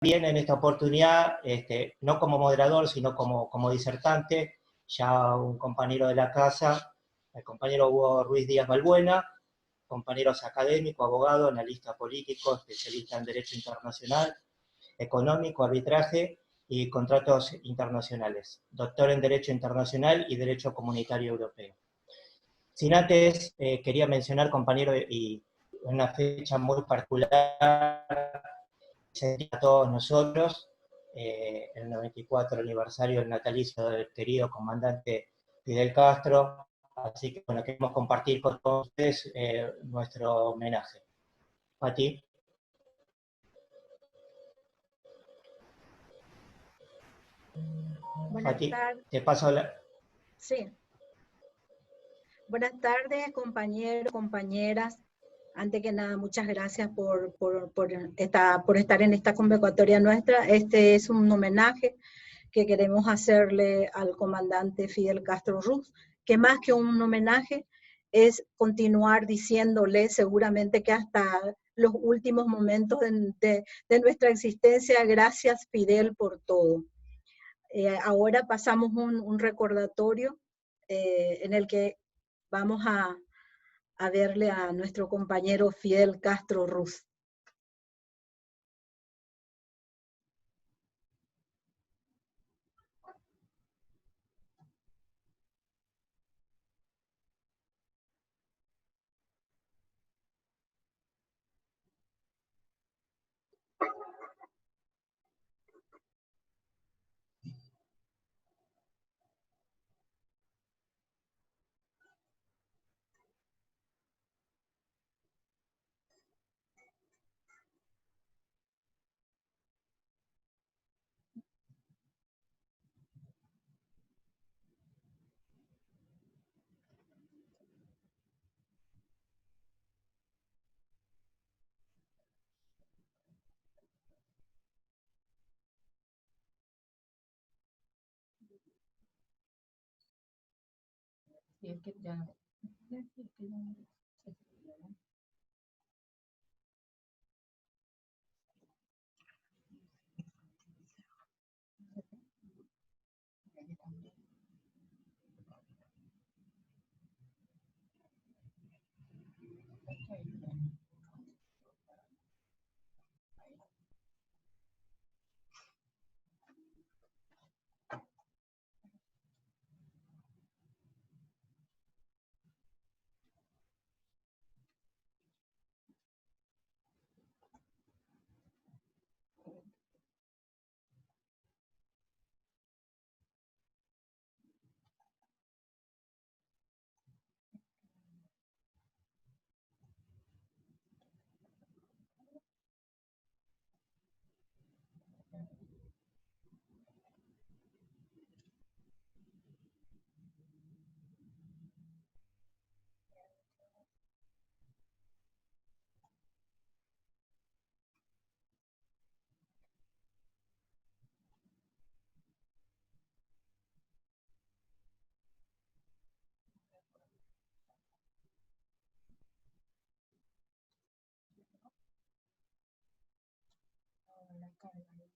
también en esta oportunidad, no como moderador, sino como disertante, ya un compañero de la casa, el compañero Hugo Ruiz Díaz Balbuena, compañeros académicos, abogado, analista político, especialista en Derecho Internacional, Económico, Arbitraje y Contratos Internacionales, doctor en Derecho Internacional y Derecho Comunitario Europeo. Sin antes, quería mencionar, compañero, y una fecha muy particular a todos nosotros, el 94 aniversario del natalicio del querido comandante Fidel Castro, así que bueno, queremos compartir con todos ustedes nuestro homenaje. Pati. Buenas tardes. Te paso la... Sí. Buenas tardes, compañeros, compañeras. Antes que nada, muchas gracias por estar en esta convocatoria nuestra. Este es un homenaje que queremos hacerle al comandante Fidel Castro Ruz, que más que un homenaje es continuar diciéndole seguramente que hasta los últimos momentos de nuestra existencia, gracias Fidel por todo. Ahora pasamos un recordatorio en el que vamos a verle a nuestro compañero Fidel Castro Ruz. Y es que ya, la carga.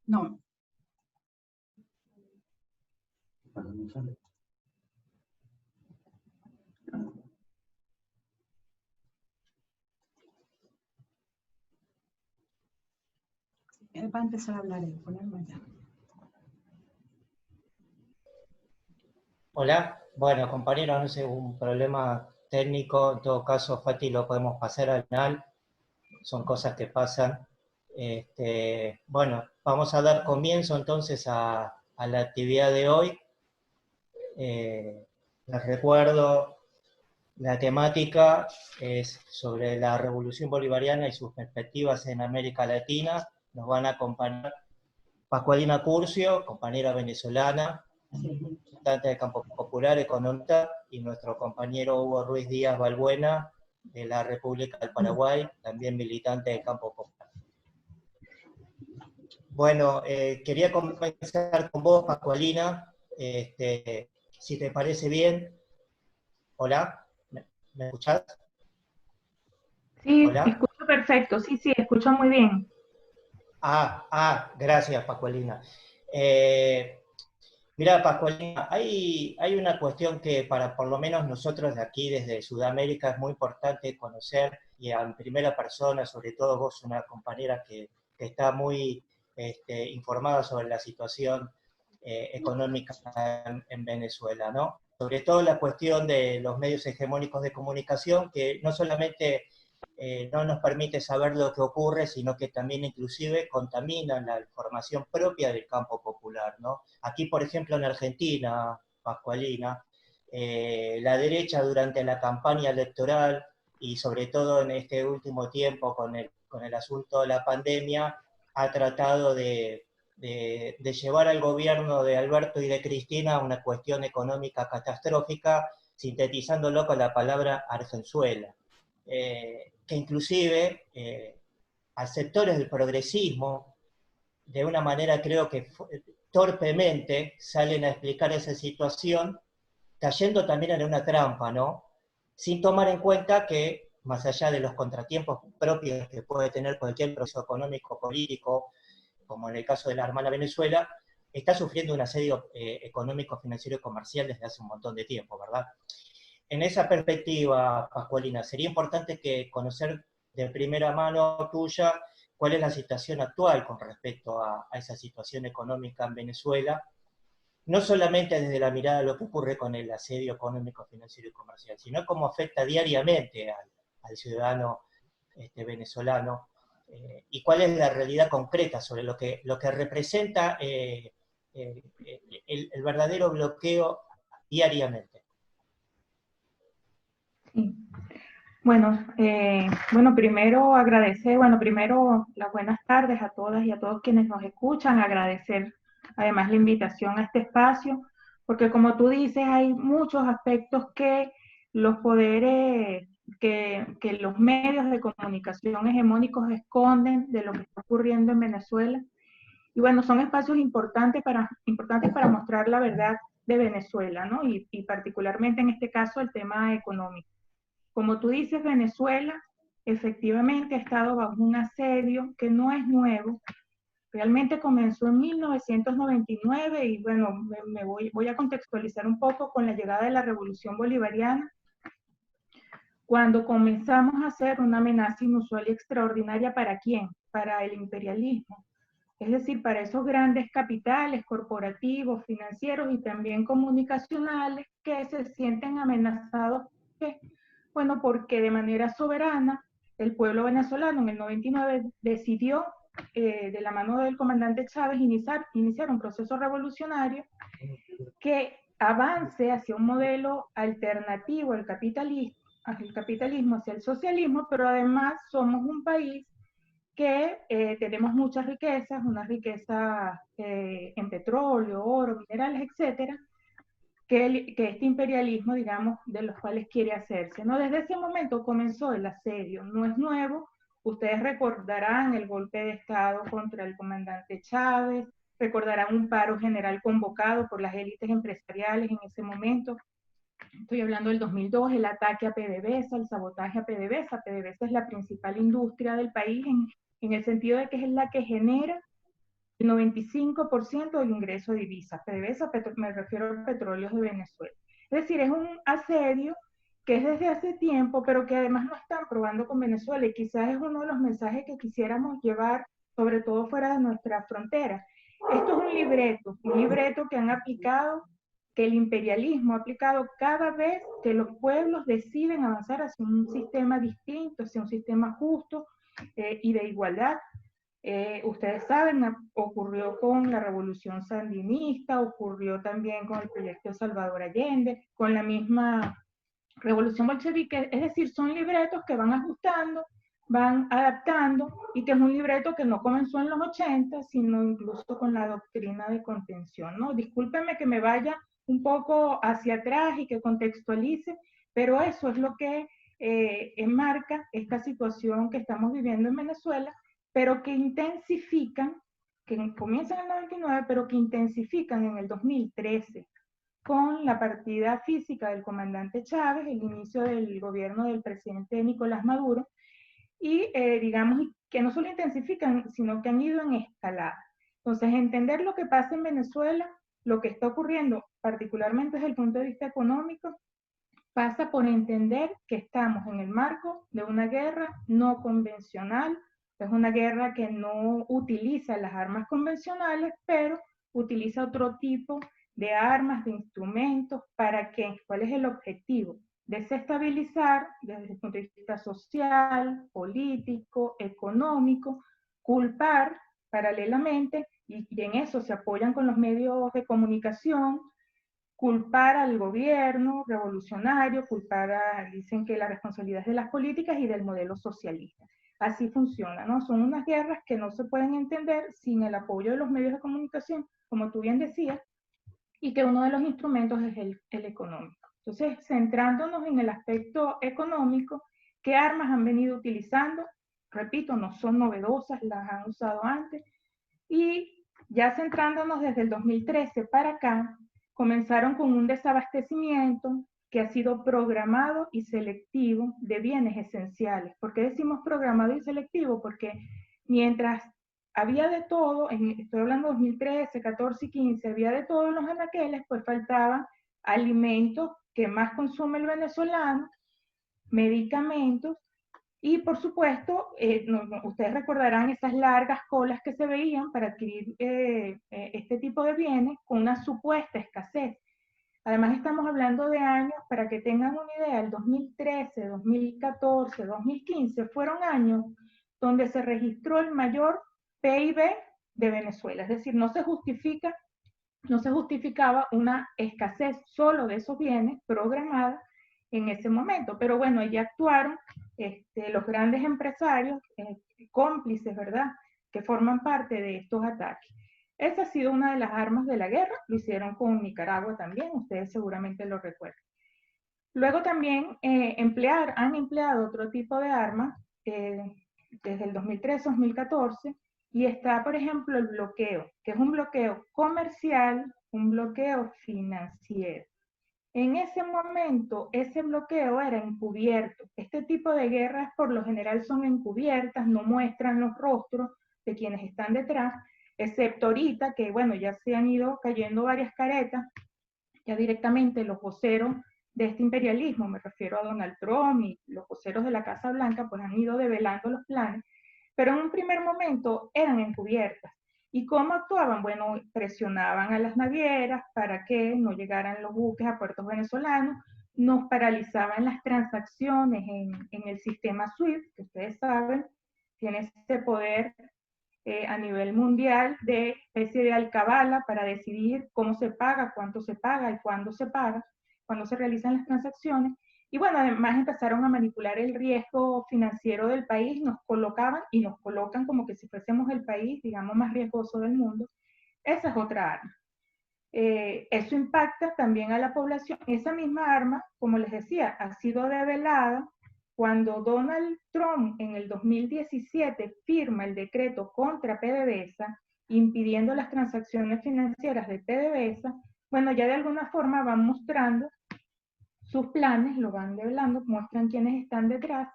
No. Él va a empezar a hablar, ponerme allá. Hola, bueno compañeros, no sé, un problema técnico, en todo caso Fati lo podemos pasar al final, son cosas que pasan. Bueno, vamos a dar comienzo entonces a la actividad de hoy. Les recuerdo, la temática es sobre la Revolución Bolivariana y sus perspectivas en América Latina. Nos van a acompañar Pascualina Curcio, compañera venezolana, militante de Campo Popular, economista, y nuestro compañero Hugo Ruiz Díaz Balbuena, de la República del Paraguay, también militante de Campo Popular. Bueno, quería comenzar con vos, Pascualina, si te parece bien. Hola, ¿me escuchás? Sí, Hola. escucho perfecto, sí, escucho muy bien. Gracias, Pascualina. Mira, Pascualina, hay una cuestión que para por lo menos nosotros de aquí, desde Sudamérica, es muy importante conocer, y en primera persona, sobre todo vos, una compañera que está muy informada sobre la situación económica en Venezuela, ¿no? Sobre todo la cuestión de los medios hegemónicos de comunicación, que no solamente no nos permite saber lo que ocurre, sino que también inclusive contaminan la información propia del campo popular, ¿no? Aquí, por ejemplo, en Argentina, Pascualina, la derecha durante la campaña electoral y sobre todo en este último tiempo con el asunto de la pandemia, ha tratado de llevar al gobierno de Alberto y de Cristina a una cuestión económica catastrófica, sintetizándolo con la palabra Argenzuela. Que inclusive a sectores del progresismo, de una manera creo que torpemente, salen a explicar esa situación, cayendo también en una trampa, ¿no? Sin tomar en cuenta que, más allá de los contratiempos propios que puede tener cualquier proceso económico, político, como en el caso de la hermana Venezuela, está sufriendo un asedio económico, financiero y comercial desde hace un montón de tiempo, ¿verdad? En esa perspectiva, Pascualina, sería importante conocer de primera mano tuya cuál es la situación actual con respecto a esa situación económica en Venezuela, no solamente desde la mirada de lo que ocurre con el asedio económico, financiero y comercial, sino cómo afecta diariamente al ciudadano venezolano, y cuál es la realidad concreta sobre lo que representa el verdadero bloqueo diariamente. Sí. Bueno, primero agradecer, primero las buenas tardes a todas y a todos quienes nos escuchan, agradecer además la invitación a este espacio, porque como tú dices, hay muchos aspectos que los poderes, que los medios de comunicación hegemónicos esconden de lo que está ocurriendo en Venezuela. Y bueno, son espacios importantes para mostrar la verdad de Venezuela, ¿no? Y particularmente en este caso el tema económico. Como tú dices, Venezuela efectivamente ha estado bajo un asedio que no es nuevo. Realmente comenzó en 1999 y bueno, voy a contextualizar un poco con la llegada de la Revolución Bolivariana, cuando comenzamos a hacer una amenaza inusual y extraordinaria. ¿Para quién? Para el imperialismo. Es decir, para esos grandes capitales corporativos, financieros y también comunicacionales que se sienten amenazados. Bueno, porque de manera soberana el pueblo venezolano en el 99 decidió, de la mano del comandante Chávez, iniciar un proceso revolucionario que avance hacia un modelo alternativo al capitalismo, hacia el socialismo, pero además somos un país que tenemos muchas riquezas, una riqueza en petróleo, oro, minerales, etcétera, que este imperialismo, digamos, de los cuales quiere hacerse, ¿no? Desde ese momento comenzó el asedio, no es nuevo. Ustedes recordarán el golpe de Estado contra el comandante Chávez, recordarán un paro general convocado por las élites empresariales en ese momento, estoy hablando del 2002, el ataque a PDVSA, el sabotaje a PDVSA. PDVSA es la principal industria del país en el sentido de que es la que genera el 95% del ingreso de divisas. PDVSA, me refiero a Petróleos de Venezuela. Es decir, es un asedio que es desde hace tiempo, pero que además no están probando con Venezuela, y quizás es uno de los mensajes que quisiéramos llevar, sobre todo fuera de nuestras fronteras. Esto es un libreto que han aplicado, que el imperialismo ha aplicado cada vez que los pueblos deciden avanzar hacia un sistema distinto, hacia un sistema justo y de igualdad. Ustedes saben, ocurrió con la revolución sandinista, ocurrió también con el proyecto de Salvador Allende, con la misma revolución bolchevique. Es decir, son libretos que van ajustando, van adaptando, y que es un libreto que no comenzó en los 80, sino incluso con la doctrina de contención, ¿no? Discúlpenme que me vaya un poco hacia atrás y que contextualice, pero eso es lo que enmarca esta situación que estamos viviendo en Venezuela, pero que intensifican, que comienzan en el 99, pero que intensifican en el 2013, con la partida física del comandante Chávez, el inicio del gobierno del presidente Nicolás Maduro, y digamos que no solo intensifican, sino que han ido en escalada. Entonces, entender lo que pasa en Venezuela, lo que está ocurriendo, particularmente desde el punto de vista económico, pasa por entender que estamos en el marco de una guerra no convencional. Es una guerra que no utiliza las armas convencionales, pero utiliza otro tipo de armas, de instrumentos. ¿Para qué? ¿Cuál es el objetivo? Desestabilizar desde el punto de vista social, político, económico, culpar paralelamente, y en eso se apoyan con los medios de comunicación, culpar al gobierno revolucionario, dicen que la responsabilidad es de las políticas y del modelo socialista. Así funciona, ¿no? Son unas guerras que no se pueden entender sin el apoyo de los medios de comunicación, como tú bien decías, y que uno de los instrumentos es el económico. Entonces, centrándonos en el aspecto económico, ¿qué armas han venido utilizando? Repito, no son novedosas, las han usado antes, y ya centrándonos desde el 2013 para acá, comenzaron con un desabastecimiento que ha sido programado y selectivo de bienes esenciales. ¿Por qué decimos programado y selectivo? Porque mientras había de todo, estoy hablando de 2013, 14 y 15, había de todo en los anaqueles, pues faltaban alimentos que más consume el venezolano, medicamentos, y por supuesto, ustedes recordarán esas largas colas que se veían para adquirir este tipo de bienes con una supuesta escasez. Además, estamos hablando de años, para que tengan una idea, el 2013, 2014, 2015 fueron años donde se registró el mayor PIB de Venezuela. Es decir, no se justificaba una escasez solo de esos bienes programada en ese momento. Pero bueno, allí actuaron los grandes empresarios, cómplices, ¿verdad?, que forman parte de estos ataques. Esa ha sido una de las armas de la guerra. Lo hicieron con Nicaragua también, ustedes seguramente lo recuerdan. Luego también han empleado otro tipo de armas desde el 2013-2014, y está, por ejemplo, el bloqueo, que es un bloqueo comercial, un bloqueo financiero. En ese momento, ese bloqueo era encubierto. Este tipo de guerras, por lo general, son encubiertas, no muestran los rostros de quienes están detrás, excepto ahorita, que bueno, ya se han ido cayendo varias caretas, ya directamente los voceros de este imperialismo, me refiero a Donald Trump y los voceros de la Casa Blanca, pues han ido develando los planes, pero en un primer momento eran encubiertas. ¿Y cómo actuaban? Bueno, presionaban a las navieras para que no llegaran los buques a puertos venezolanos, nos paralizaban las transacciones en el sistema SWIFT, que ustedes saben, tiene ese poder a nivel mundial de especie de alcabala para decidir cómo se paga, cuánto se paga y cuándo se paga, cuando se realizan las transacciones. Y bueno, además empezaron a manipular el riesgo financiero del país, nos colocaban y nos colocan como que si fuésemos el país, digamos, más riesgoso del mundo. Esa es otra arma. Eso impacta también a la población. Esa misma arma, como les decía, ha sido develada cuando Donald Trump en el 2017 firma el decreto contra PDVSA, impidiendo las transacciones financieras de PDVSA. Bueno, ya de alguna forma van mostrando sus planes, lo van develando, muestran quiénes están detrás.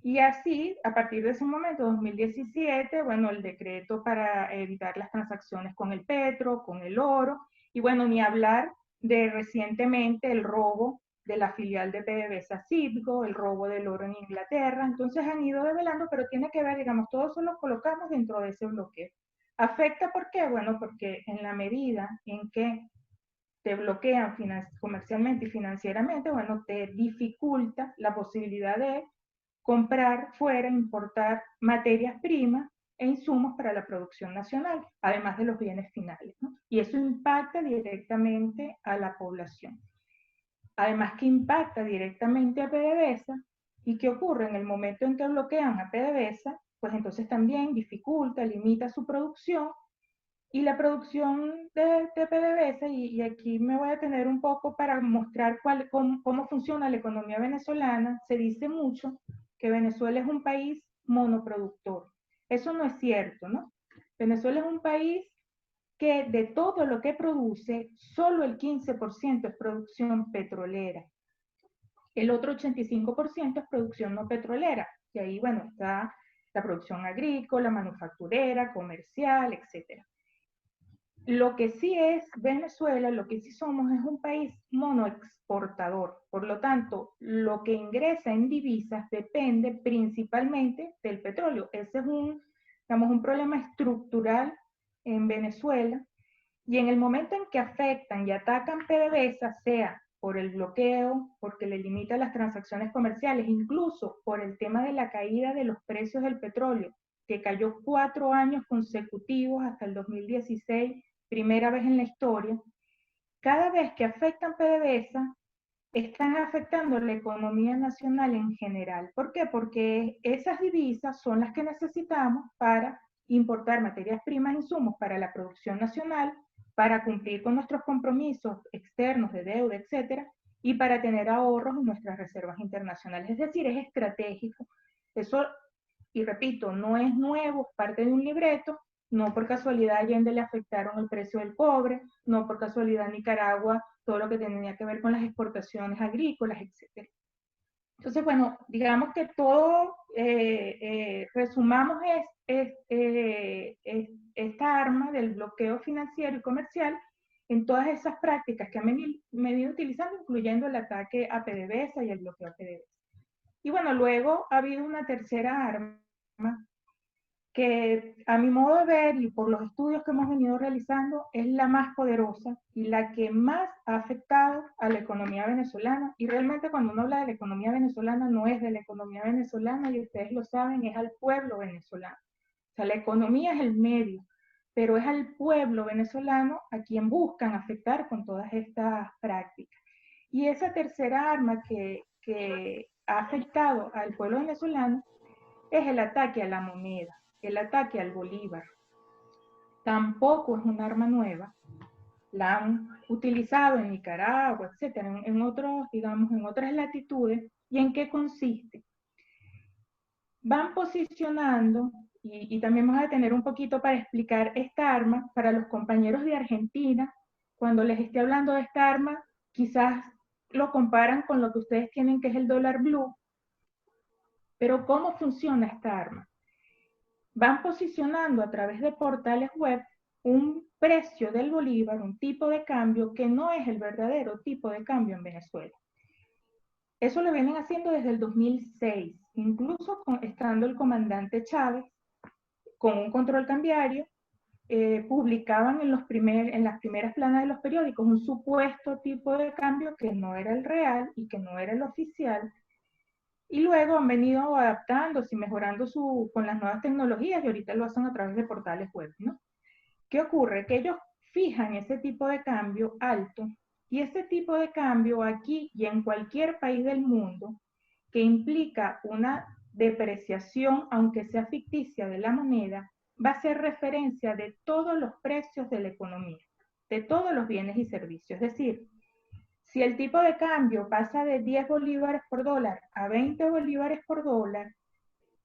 Y así, a partir de ese momento, 2017, bueno, el decreto para evitar las transacciones con el petro, con el oro, y bueno, ni hablar de recientemente el robo de la filial de PDVSA Citgo, el robo del oro en Inglaterra. Entonces han ido develando, pero tiene que ver, digamos, todo eso lo colocamos dentro de ese bloqueo. ¿Afecta por qué? Bueno, porque en la medida en que te bloquean comercialmente y financieramente, bueno, te dificulta la posibilidad de comprar fuera, importar materias primas e insumos para la producción nacional, además de los bienes finales, ¿no? Y eso impacta directamente a la población. Además que impacta directamente a PDVSA, y qué ocurre en el momento en que bloquean a PDVSA, pues entonces también dificulta, limita su producción, y la producción de PDVSA, y aquí me voy a detener un poco para mostrar cómo funciona la economía venezolana. Se dice mucho que Venezuela es un país monoproductor. Eso no es cierto, ¿no? Venezuela es un país que de todo lo que produce, solo el 15% es producción petrolera. El otro 85% es producción no petrolera. Y ahí, bueno, está la producción agrícola, manufacturera, comercial, etc. Lo que sí es Venezuela, lo que sí somos, es un país monoexportador. Por lo tanto, lo que ingresa en divisas depende principalmente del petróleo. Ese es un problema estructural en Venezuela. Y en el momento en que afectan y atacan PDVSA, sea por el bloqueo, porque le limita las transacciones comerciales, incluso por el tema de la caída de los precios del petróleo, que cayó 4 años consecutivos hasta el 2016, primera vez en la historia. Cada vez que afectan PDVSA, están afectando la economía nacional en general. ¿Por qué? Porque esas divisas son las que necesitamos para importar materias primas e insumos para la producción nacional, para cumplir con nuestros compromisos externos de deuda, etcétera, y para tener ahorros en nuestras reservas internacionales. Es decir, es estratégico. Eso, y repito, no es nuevo, parte de un libreto. No por casualidad a Allende le afectaron el precio del cobre, no por casualidad a Nicaragua todo lo que tenía que ver con las exportaciones agrícolas, etc. Entonces, bueno, digamos que todo, resumamos esta arma del bloqueo financiero y comercial en todas esas prácticas que han venido utilizando, incluyendo el ataque a PDVSA y el bloqueo a PDVSA. Y bueno, luego ha habido una tercera arma que a mi modo de ver y por los estudios que hemos venido realizando es la más poderosa y la que más ha afectado a la economía venezolana. Y realmente cuando uno habla de la economía venezolana no es de la economía venezolana, y ustedes lo saben, es al pueblo venezolano. O sea, la economía es el medio, pero es al pueblo venezolano a quien buscan afectar con todas estas prácticas. Y esa tercera arma que ha afectado al pueblo venezolano es el ataque a la moneda, el ataque al bolívar. Tampoco es un arma nueva, la han utilizado en Nicaragua, etcétera, en otros, digamos, en otras latitudes. ¿Y en qué consiste? Van posicionando, y también vamos a tener un poquito para explicar esta arma para los compañeros de Argentina. Cuando les esté hablando de esta arma, quizás lo comparan con lo que ustedes tienen, que es el dólar blue. Pero ¿cómo funciona esta arma? Van posicionando a través de portales web un precio del bolívar, un tipo de cambio que no es el verdadero tipo de cambio en Venezuela. Eso lo vienen haciendo desde el 2006, incluso estando el comandante Chávez con un control cambiario. Publicaban en las primeras planas de los periódicos un supuesto tipo de cambio que no era el real y que no era el oficial. Y luego han venido adaptándose y mejorando con las nuevas tecnologías, y ahorita lo hacen a través de portales web, ¿no? ¿Qué ocurre? Que ellos fijan ese tipo de cambio alto, y ese tipo de cambio aquí y en cualquier país del mundo que implica una depreciación, aunque sea ficticia, de la moneda, va a ser referencia de todos los precios de la economía, de todos los bienes y servicios. Es decir, si el tipo de cambio pasa de 10 bolívares por dólar a 20 bolívares por dólar,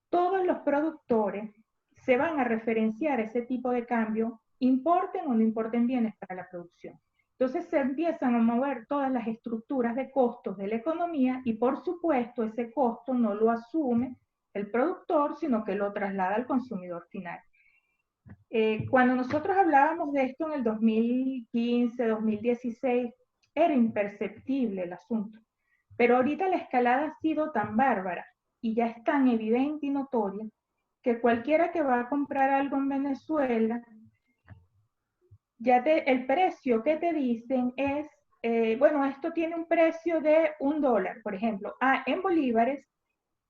todos los productores se van a referenciar ese tipo de cambio, importen o no importen bienes para la producción. Entonces se empiezan a mover todas las estructuras de costos de la economía y por supuesto ese costo no lo asume el productor, sino que lo traslada al consumidor final. Cuando nosotros hablábamos de esto en el 2015, 2016, era imperceptible el asunto. Pero ahorita la escalada ha sido tan bárbara y ya es tan evidente y notoria que cualquiera que va a comprar algo en Venezuela, ya el precio que te dicen es, bueno, esto tiene un precio de $1, por ejemplo. En bolívares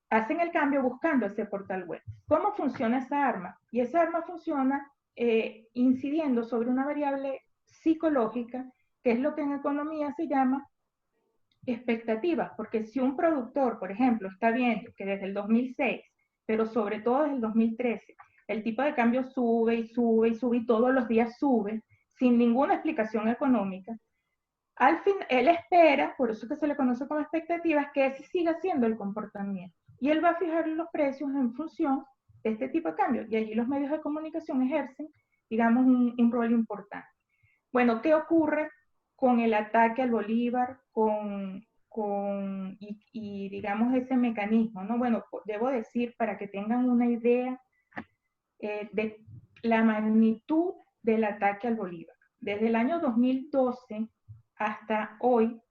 hacen el cambio buscando ese portal web. ¿Cómo funciona esa arma? Y esa arma funciona incidiendo sobre una variable psicológica, que es lo que en economía se llama expectativas, porque si un productor, por ejemplo, está viendo que desde el 2006, pero sobre todo desde el 2013, el tipo de cambio sube y sube y sube y todos los días sube, sin ninguna explicación económica, al fin él espera, por eso que se le conoce como expectativas, que ese siga siendo el comportamiento. Y él va a fijar los precios en función de este tipo de cambio. Y allí los medios de comunicación ejercen, digamos, un rol importante. Bueno, ¿qué ocurre con el ataque al Bolívar, y digamos ese mecanismo, ¿no? Bueno, debo decir, para que tengan una idea de la magnitud del ataque al Bolívar. Desde el año 2012 hasta hoy,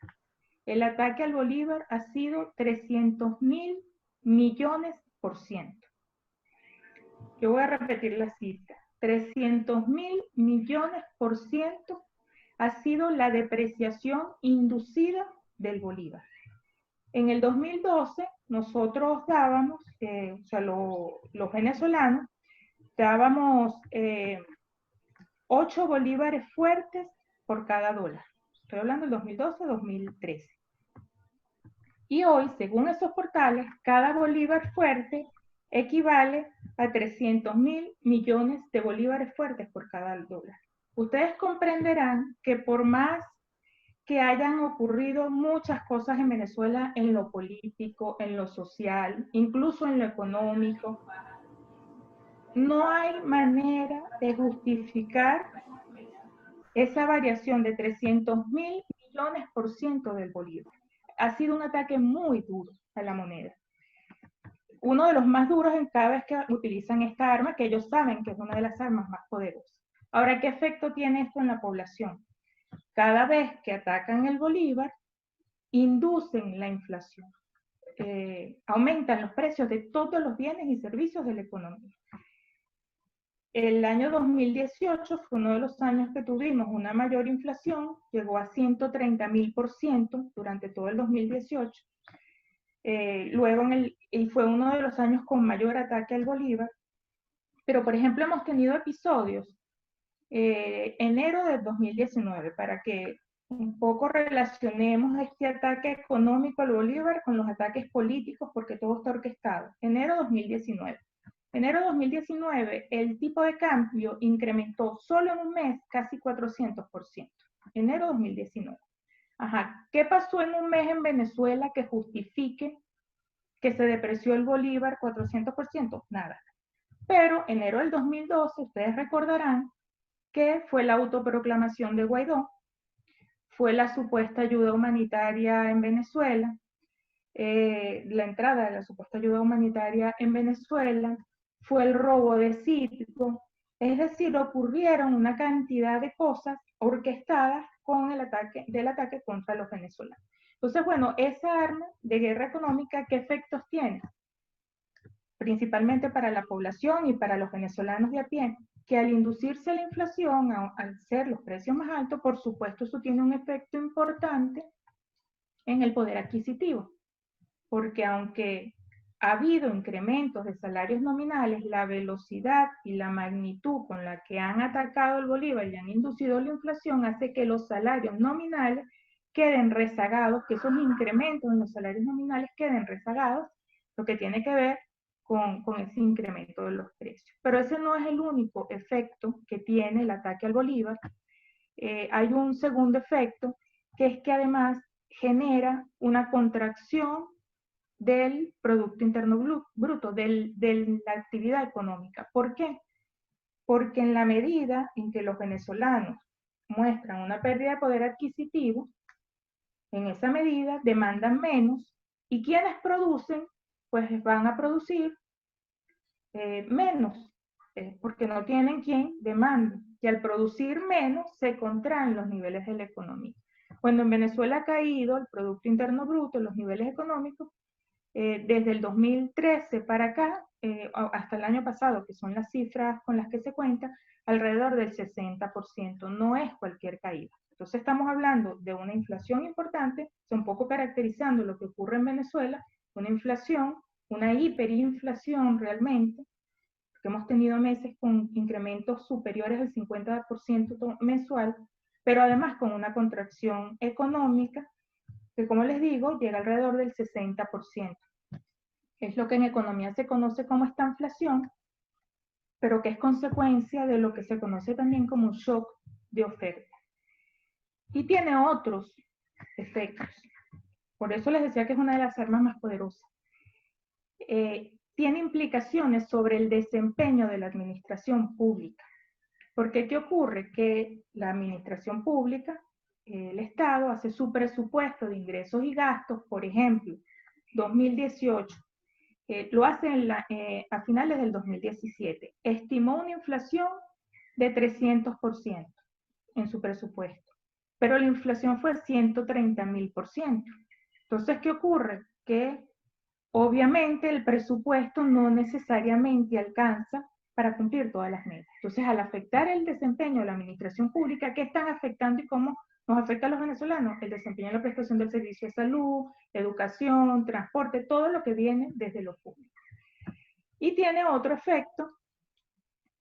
el ataque al Bolívar ha sido 300.000 millones%. Yo voy a repetir la cifra. 300.000 millones% ha sido la depreciación inducida del Bolívar. En el 2012, nosotros dábamos, o sea, los venezolanos, dábamos 8 bolívares fuertes por cada dólar. Estoy hablando del 2012-2013. Y hoy, según esos portales, cada bolívar fuerte equivale a 300.000 millones de bolívares fuertes por cada dólar. Ustedes comprenderán que por más que hayan ocurrido muchas cosas en Venezuela en lo político, en lo social, incluso en lo económico, no hay manera de justificar esa variación de 300.000 millones% del Bolívar. Ha sido un ataque muy duro a la moneda. Uno de los más duros en cada vez que utilizan esta arma, que ellos saben que es una de las armas más poderosas. Ahora, ¿qué efecto tiene esto en la población? Cada vez que atacan el Bolívar, inducen la inflación. Aumentan los precios de todos los bienes y servicios de la economía. El año 2018 fue uno de los años que tuvimos una mayor inflación, llegó a 130.000% durante todo el 2018. Y fue uno de los años con mayor ataque al Bolívar. Pero, por ejemplo, hemos tenido episodios, enero de 2019, para que un poco relacionemos este ataque económico al Bolívar con los ataques políticos, porque todo está orquestado. Enero 2019. Enero 2019, el tipo de cambio incrementó solo en un mes casi 400%. Enero 2019. Ajá, ¿qué pasó en un mes en Venezuela que justifique que se depreció el Bolívar 400%? Nada. Pero enero del 2012, ustedes recordarán que fue la autoproclamación de Guaidó, fue la supuesta ayuda humanitaria en Venezuela, la entrada de la supuesta ayuda humanitaria en Venezuela, fue el robo de Citgo, es decir, ocurrieron una cantidad de cosas orquestadas con el ataque contra los venezolanos. Entonces, bueno, esa arma de guerra económica, ¿qué efectos tiene? Principalmente para la población y para los venezolanos de a pie, que al inducirse la inflación, al ser los precios más altos, por supuesto eso tiene un efecto importante en el poder adquisitivo, porque aunque ha habido incrementos de salarios nominales, la velocidad y la magnitud con la que han atacado el Bolívar y han inducido la inflación hace que los salarios nominales queden rezagados, que esos incrementos en los salarios nominales queden rezagados, lo que tiene que ver con ese incremento de los precios. Pero ese no es el único efecto que tiene el ataque al Bolívar. Hay un segundo efecto, que es que además genera una contracción del Producto Interno Bruto, de la actividad económica. ¿Por qué? Porque en la medida en que los venezolanos muestran una pérdida de poder adquisitivo, en esa medida demandan menos, y quienes producen, pues van a producir menos, porque no tienen quien demande. Y al producir menos, se contraen los niveles de la economía. Cuando en Venezuela ha caído el Producto Interno Bruto, los niveles económicos, desde el 2013 para acá, hasta el año pasado, que son las cifras con las que se cuenta, alrededor del 60%, no es cualquier caída. Entonces estamos hablando de una inflación importante, un poco caracterizando lo que ocurre en Venezuela, una inflación, una hiperinflación realmente, porque hemos tenido meses con incrementos superiores al 50% mensual, pero además con una contracción económica que, como les digo, llega alrededor del 60%. Es lo que en economía se conoce como estanflación, pero que es consecuencia de lo que se conoce también como un shock de oferta. Y tiene otros efectos. Por eso les decía que es una de las armas más poderosas. Tiene implicaciones sobre el desempeño de la administración pública. Porque ¿qué ocurre? Que la administración pública, el Estado, hace su presupuesto de ingresos y gastos, por ejemplo, 2018, lo hace a finales del 2017. Estimó una inflación de 300% en su presupuesto, pero la inflación fue 130.000%. Entonces, ¿qué ocurre? Que obviamente el presupuesto no necesariamente alcanza para cumplir todas las metas. Entonces, al afectar el desempeño de la administración pública, ¿qué están afectando y cómo nos afecta a los venezolanos? El desempeño de la prestación del servicio de salud, educación, transporte, todo lo que viene desde lo público. Y tiene otro efecto,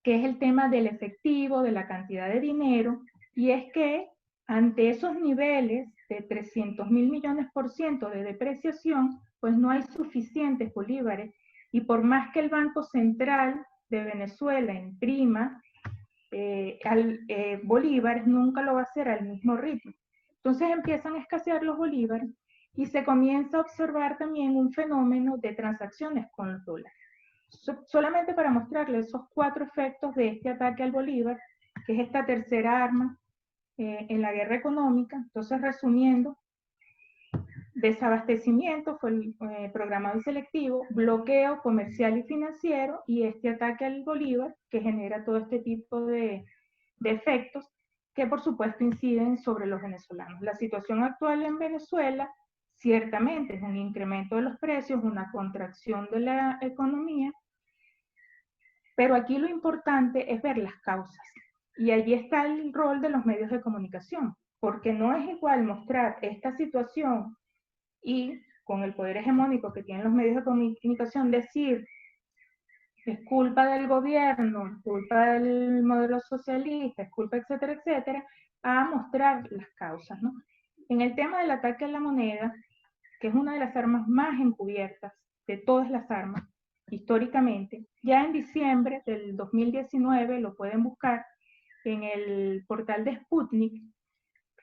que es el tema del efectivo, de la cantidad de dinero, y es que ante esos niveles de 300.000 millones% de depreciación, pues no hay suficientes bolívares, y por más que el Banco Central de Venezuela imprima bolívares, nunca lo va a hacer al mismo ritmo. Entonces empiezan a escasear los bolívares y se comienza a observar también un fenómeno de transacciones con los dólares. Solamente para mostrarles esos 4 efectos de este ataque al bolívar, que es esta tercera arma en la guerra económica. Entonces, resumiendo, desabastecimiento fue el programado y selectivo, bloqueo comercial y financiero, y este ataque al bolívar que genera todo este tipo de efectos que por supuesto inciden sobre los venezolanos. La situación actual en Venezuela ciertamente es un incremento de los precios, una contracción de la economía, pero aquí lo importante es ver las causas. Y allí está el rol de los medios de comunicación, porque no es igual mostrar esta situación y con el poder hegemónico que tienen los medios de comunicación decir es culpa del gobierno, es culpa del modelo socialista, es culpa, etcétera, etcétera, a mostrar las causas, ¿no? En el tema del ataque a la moneda, que es una de las armas más encubiertas de todas las armas, históricamente, ya en diciembre del 2019, lo pueden buscar en el portal de Sputnik,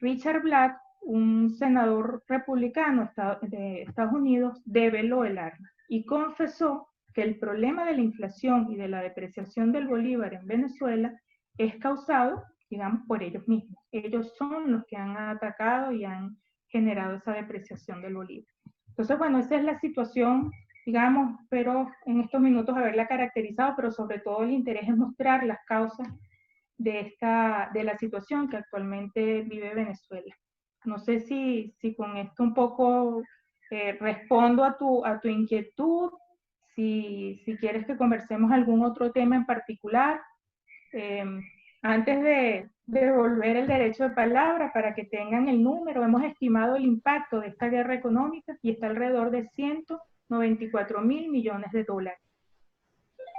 Richard Black, un senador republicano de Estados Unidos, develó el arma y confesó que el problema de la inflación y de la depreciación del bolívar en Venezuela es causado, digamos, por ellos mismos. Ellos son los que han atacado y han generado esa depreciación del bolívar. Entonces, bueno, esa es la situación, digamos, pero en estos minutos haberla caracterizado, pero sobre todo el interés es mostrar las causas de la situación que actualmente vive Venezuela. No sé si con esto un poco respondo a tu inquietud, si quieres que conversemos algún otro tema en particular. Antes de devolver el derecho de palabra, para que tengan el número, hemos estimado el impacto de esta guerra económica y está alrededor de 194.000 millones de dólares.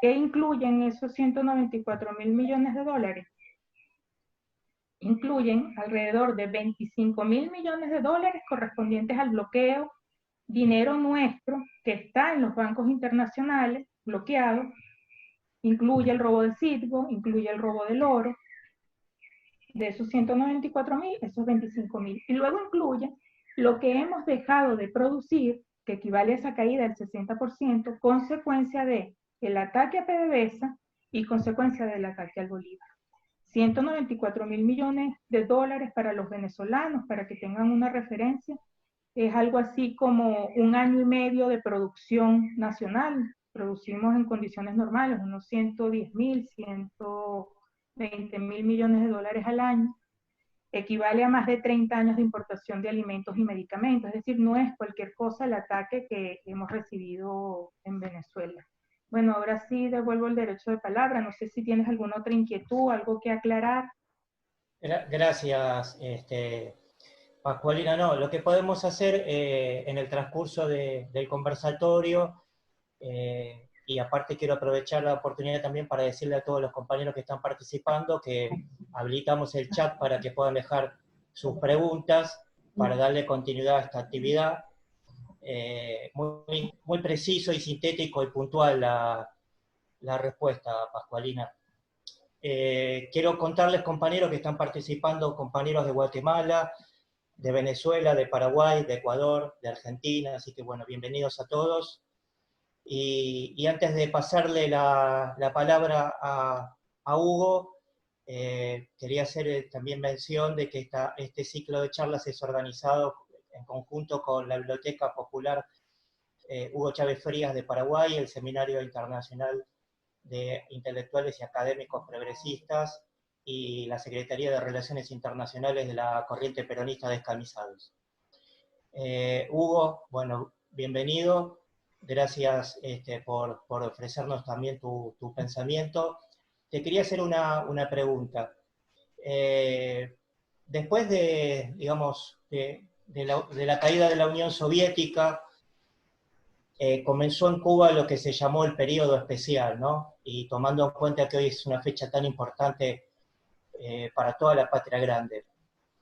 ¿Qué incluyen esos 194.000 millones de dólares? Incluyen alrededor de 25.000 millones de dólares correspondientes al bloqueo, dinero nuestro que está en los bancos internacionales bloqueado, incluye el robo de Citgo, incluye el robo del oro, de esos 194.000, esos 25.000, y luego incluye lo que hemos dejado de producir, que equivale a esa caída del 60%, consecuencia del ataque a PDVSA y consecuencia del ataque al bolívar. 194.000 millones de dólares para los venezolanos, para que tengan una referencia. Es algo así como un año y medio de producción nacional. Producimos en condiciones normales unos 110.000, 120.000 millones de dólares al año. Equivale a más de 30 años de importación de alimentos y medicamentos. Es decir, no es cualquier cosa el ataque que hemos recibido en Venezuela. Bueno, ahora sí devuelvo el derecho de palabra. No sé si tienes alguna otra inquietud, algo que aclarar. Gracias, Pascualina. No, lo que podemos hacer en el transcurso del conversatorio, y aparte quiero aprovechar la oportunidad también para decirle a todos los compañeros que están participando que habilitamos el chat para que puedan dejar sus preguntas para darle continuidad a esta actividad. Muy preciso y sintético y puntual la respuesta, Pascualina. Quiero contarles, compañeros que están participando, compañeros de Guatemala, de Venezuela, de Paraguay, de Ecuador, de Argentina, así que bueno, bienvenidos a todos. Y antes de pasarle la palabra a Hugo, quería hacer también mención de que este ciclo de charlas es organizado en conjunto con la Biblioteca Popular Hugo Chávez Frías de Paraguay, el Seminario Internacional de Intelectuales y Académicos Progresistas y la Secretaría de Relaciones Internacionales de la Corriente Peronista Descamisados. Hugo, bueno, bienvenido. Gracias por ofrecernos también tu pensamiento. Te quería hacer una pregunta. Después digamos, de la caída de la Unión Soviética, comenzó en Cuba lo que se llamó el periodo especial, ¿no? Y tomando en cuenta que hoy es una fecha tan importante para toda la patria grande,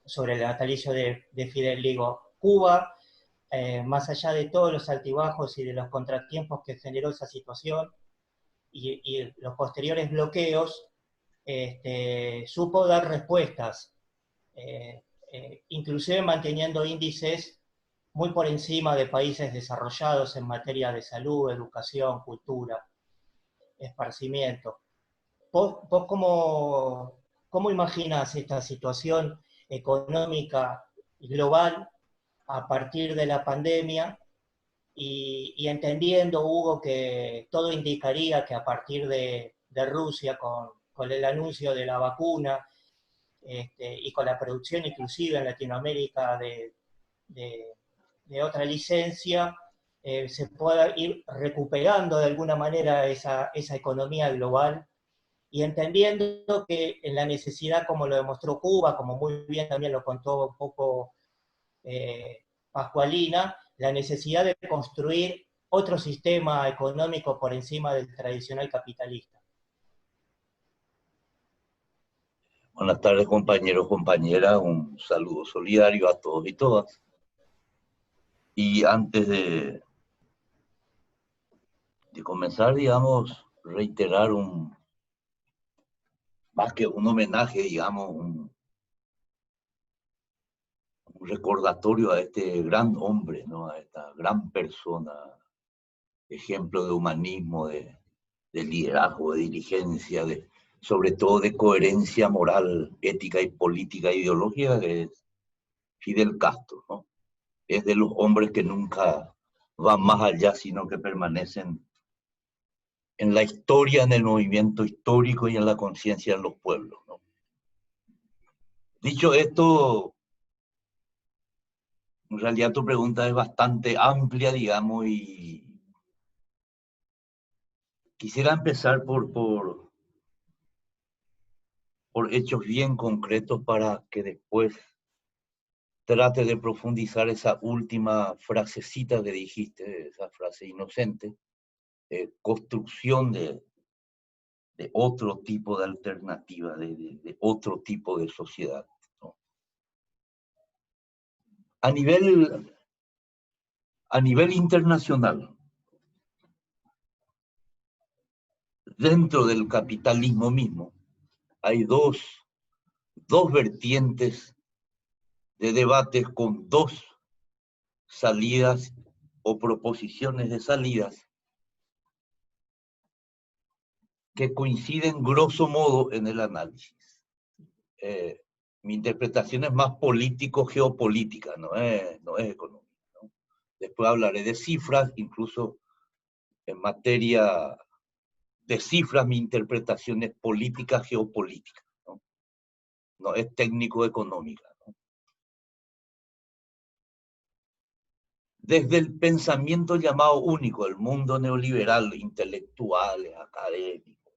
sobre el natalicio de Fidel, digo, Cuba, más allá de todos los altibajos y de los contratiempos que generó esa situación y los posteriores bloqueos, supo dar respuestas, inclusive manteniendo índices muy por encima de países desarrollados en materia de salud, educación, cultura, esparcimiento. ¿Vos cómo imaginás esta situación económica global a partir de la pandemia y entendiendo, Hugo, que todo indicaría que a partir de Rusia, con el anuncio de la vacuna y con la producción inclusive en Latinoamérica de otra licencia, se pueda ir recuperando de alguna manera esa economía global y entendiendo que en la necesidad, como lo demostró Cuba, como muy bien también lo contó un poco Pascualina, la necesidad de construir otro sistema económico por encima del tradicional capitalista. Buenas tardes, compañeros, compañeras, un saludo solidario a todos y todas. Y antes de comenzar, digamos, reiterar más que un homenaje, digamos, un recordatorio a este gran hombre, ¿no? A esta gran persona, ejemplo de humanismo, de liderazgo, de diligencia, sobre todo de coherencia moral, ética y política e ideológica, que es Fidel Castro, ¿no? Es de los hombres que nunca van más allá, sino que permanecen en la historia, en el movimiento histórico y en la conciencia de los pueblos, ¿no? Dicho esto, en realidad tu pregunta es bastante amplia, digamos, y quisiera empezar por hechos bien concretos para que después trate de profundizar esa última frasecita que dijiste, esa frase inocente, construcción de otro tipo de alternativa, de otro tipo de sociedad, ¿no? A nivel internacional, dentro del capitalismo mismo, hay dos vertientes de debates con dos salidas o proposiciones de salidas que coinciden grosso modo en el análisis. mi interpretación es más político-geopolítica, no es económica, ¿no? Después hablaré de cifras, incluso en materia de cifras mi interpretación es política-geopolítica, ¿no? No es técnico-económica, ¿no? Desde el pensamiento llamado único, el mundo neoliberal, intelectuales, académicos,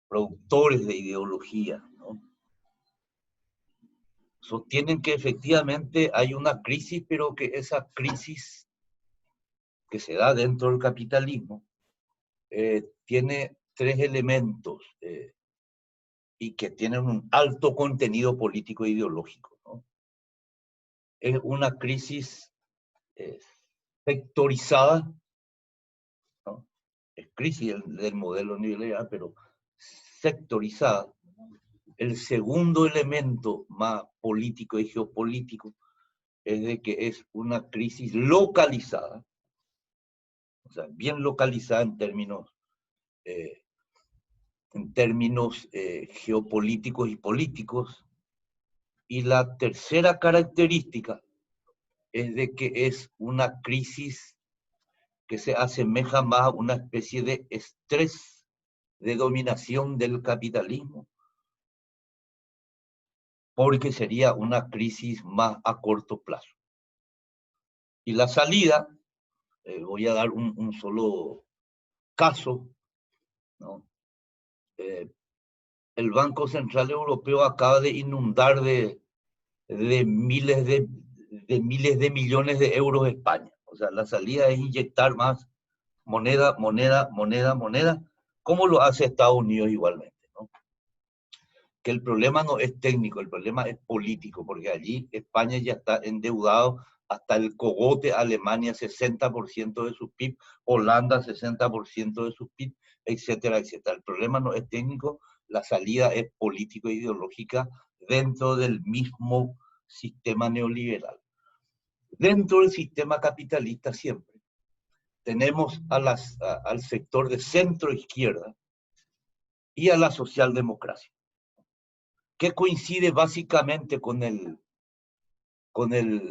productores de ideología, ¿no? Sostienen que efectivamente hay una crisis, pero que esa crisis que se da dentro del capitalismo tiene tres elementos y que tienen un alto contenido político e ideológico, ¿no? Es una crisis sectorizada, ¿no? Es crisis del modelo neoliberal, pero sectorizada. El segundo elemento más político y geopolítico es de que es una crisis localizada, o sea, bien localizada en términos geopolíticos y políticos. Y la tercera característica es de que es una crisis que se asemeja más a una especie de estrés de dominación del capitalismo, porque sería una crisis más a corto plazo. Y la salida, voy a dar un solo caso, ¿no? El Banco Central Europeo acaba de inundar de miles de millones de euros España. O sea, la salida es inyectar más moneda, como lo hace Estados Unidos igualmente, ¿no? Que el problema no es técnico, el problema es político, porque allí España ya está endeudado hasta el cogote, Alemania 60% de su PIB, Holanda 60% de su PIB, etcétera, etcétera. El problema no es técnico, la salida es político-ideológica dentro del mismo sistema neoliberal. Dentro del sistema capitalista siempre tenemos al sector de centro-izquierda y a la socialdemocracia, que coincide básicamente con el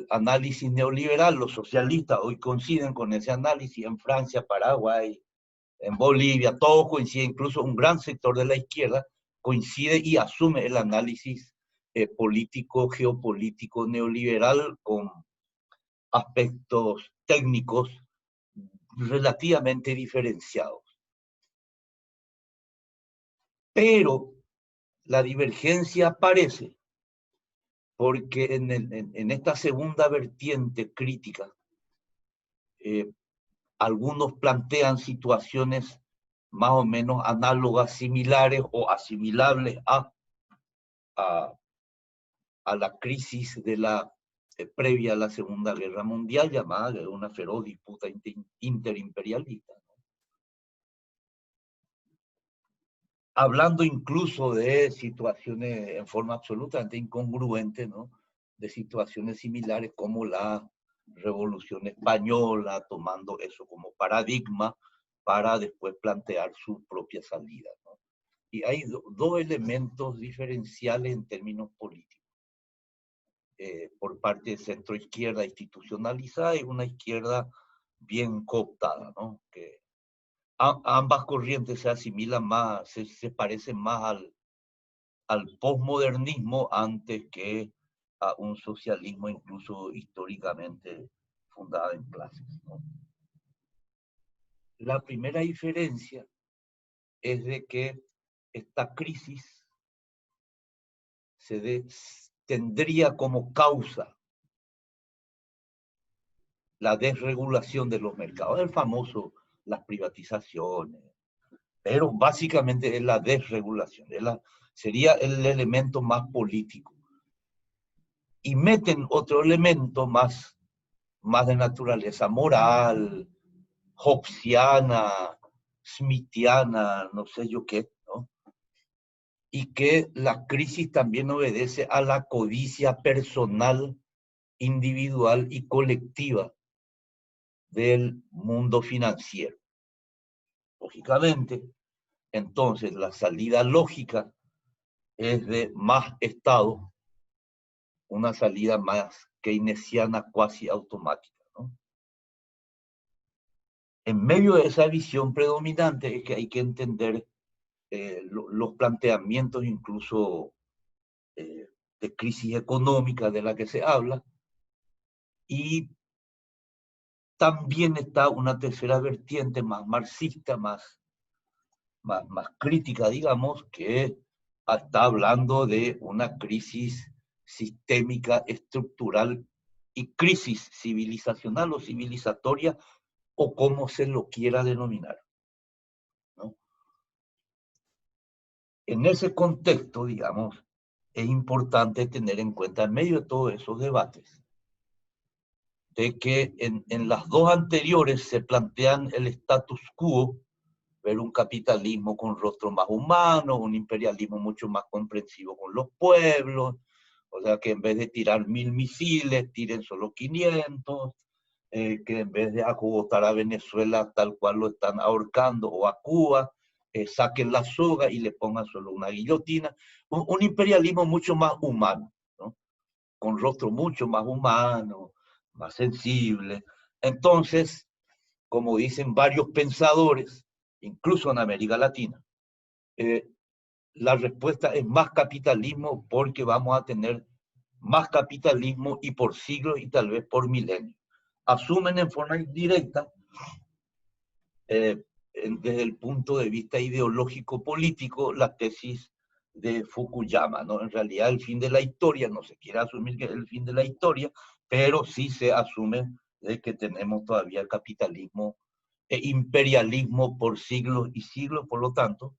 análisis neoliberal. Los socialistas hoy coinciden con ese análisis en Francia, Paraguay, en Bolivia, todo coincide, incluso un gran sector de la izquierda coincide y asume el análisis político, geopolítico, neoliberal con aspectos técnicos relativamente diferenciados. Pero la divergencia aparece porque en esta segunda vertiente crítica, algunos plantean situaciones más o menos análogas, similares o asimilables a la crisis de la previa a la Segunda Guerra Mundial, llamada de una feroz disputa interimperialista. Hablando incluso de situaciones en forma absolutamente incongruente, ¿no? De situaciones similares como la Revolución Española, tomando eso como paradigma para después plantear su propia salida, ¿no? Y hay dos elementos diferenciales en términos políticos. Por parte de centro-izquierda institucionalizada y una izquierda bien cooptada, ¿no? Que ambas corrientes se asimilan más, se parecen más al posmodernismo antes que a un socialismo incluso históricamente fundado en clases, ¿no? La primera diferencia es de que esta crisis tendría como causa la desregulación de los mercados, el famoso, las privatizaciones, pero básicamente es la desregulación, sería el elemento más político. Y meten otro elemento más de naturaleza moral, hobbesiana, smithiana, no sé yo qué, ¿no? Y que la crisis también obedece a la codicia personal, individual y colectiva del mundo financiero. Lógicamente, entonces la salida lógica es de más Estado, una salida más keynesiana cuasi automática, ¿no? En medio de esa visión predominante es que hay que entender los planteamientos incluso de crisis económica de la que se habla, y también está una tercera vertiente más marxista, más crítica, digamos, que está hablando de una crisis sistémica, estructural y crisis civilizacional o civilizatoria, o como se lo quiera denominar, ¿no? En ese contexto, digamos, es importante tener en cuenta, en medio de todos esos debates, de que en las dos anteriores se plantean el status quo, ver un capitalismo con rostro más humano, un imperialismo mucho más comprensivo con los pueblos, o sea, que en vez de tirar 1000 misiles, tiren solo 500, que en vez de acogotar a Venezuela tal cual lo están ahorcando, o a Cuba, saquen la soga y le pongan solo una guillotina. Un imperialismo mucho más humano, ¿no? Con rostro mucho más humano, más sensible. Entonces, como dicen varios pensadores, incluso en América Latina, la respuesta es más capitalismo, porque vamos a tener más capitalismo y por siglos y tal vez por milenios. Asumen en forma indirecta, desde el punto de vista ideológico-político, la tesis de Fukuyama, ¿no? En realidad el fin de la historia, no se quiere asumir que es el fin de la historia, pero sí se asume de que tenemos todavía el capitalismo e imperialismo por siglos y siglos. Por lo tanto,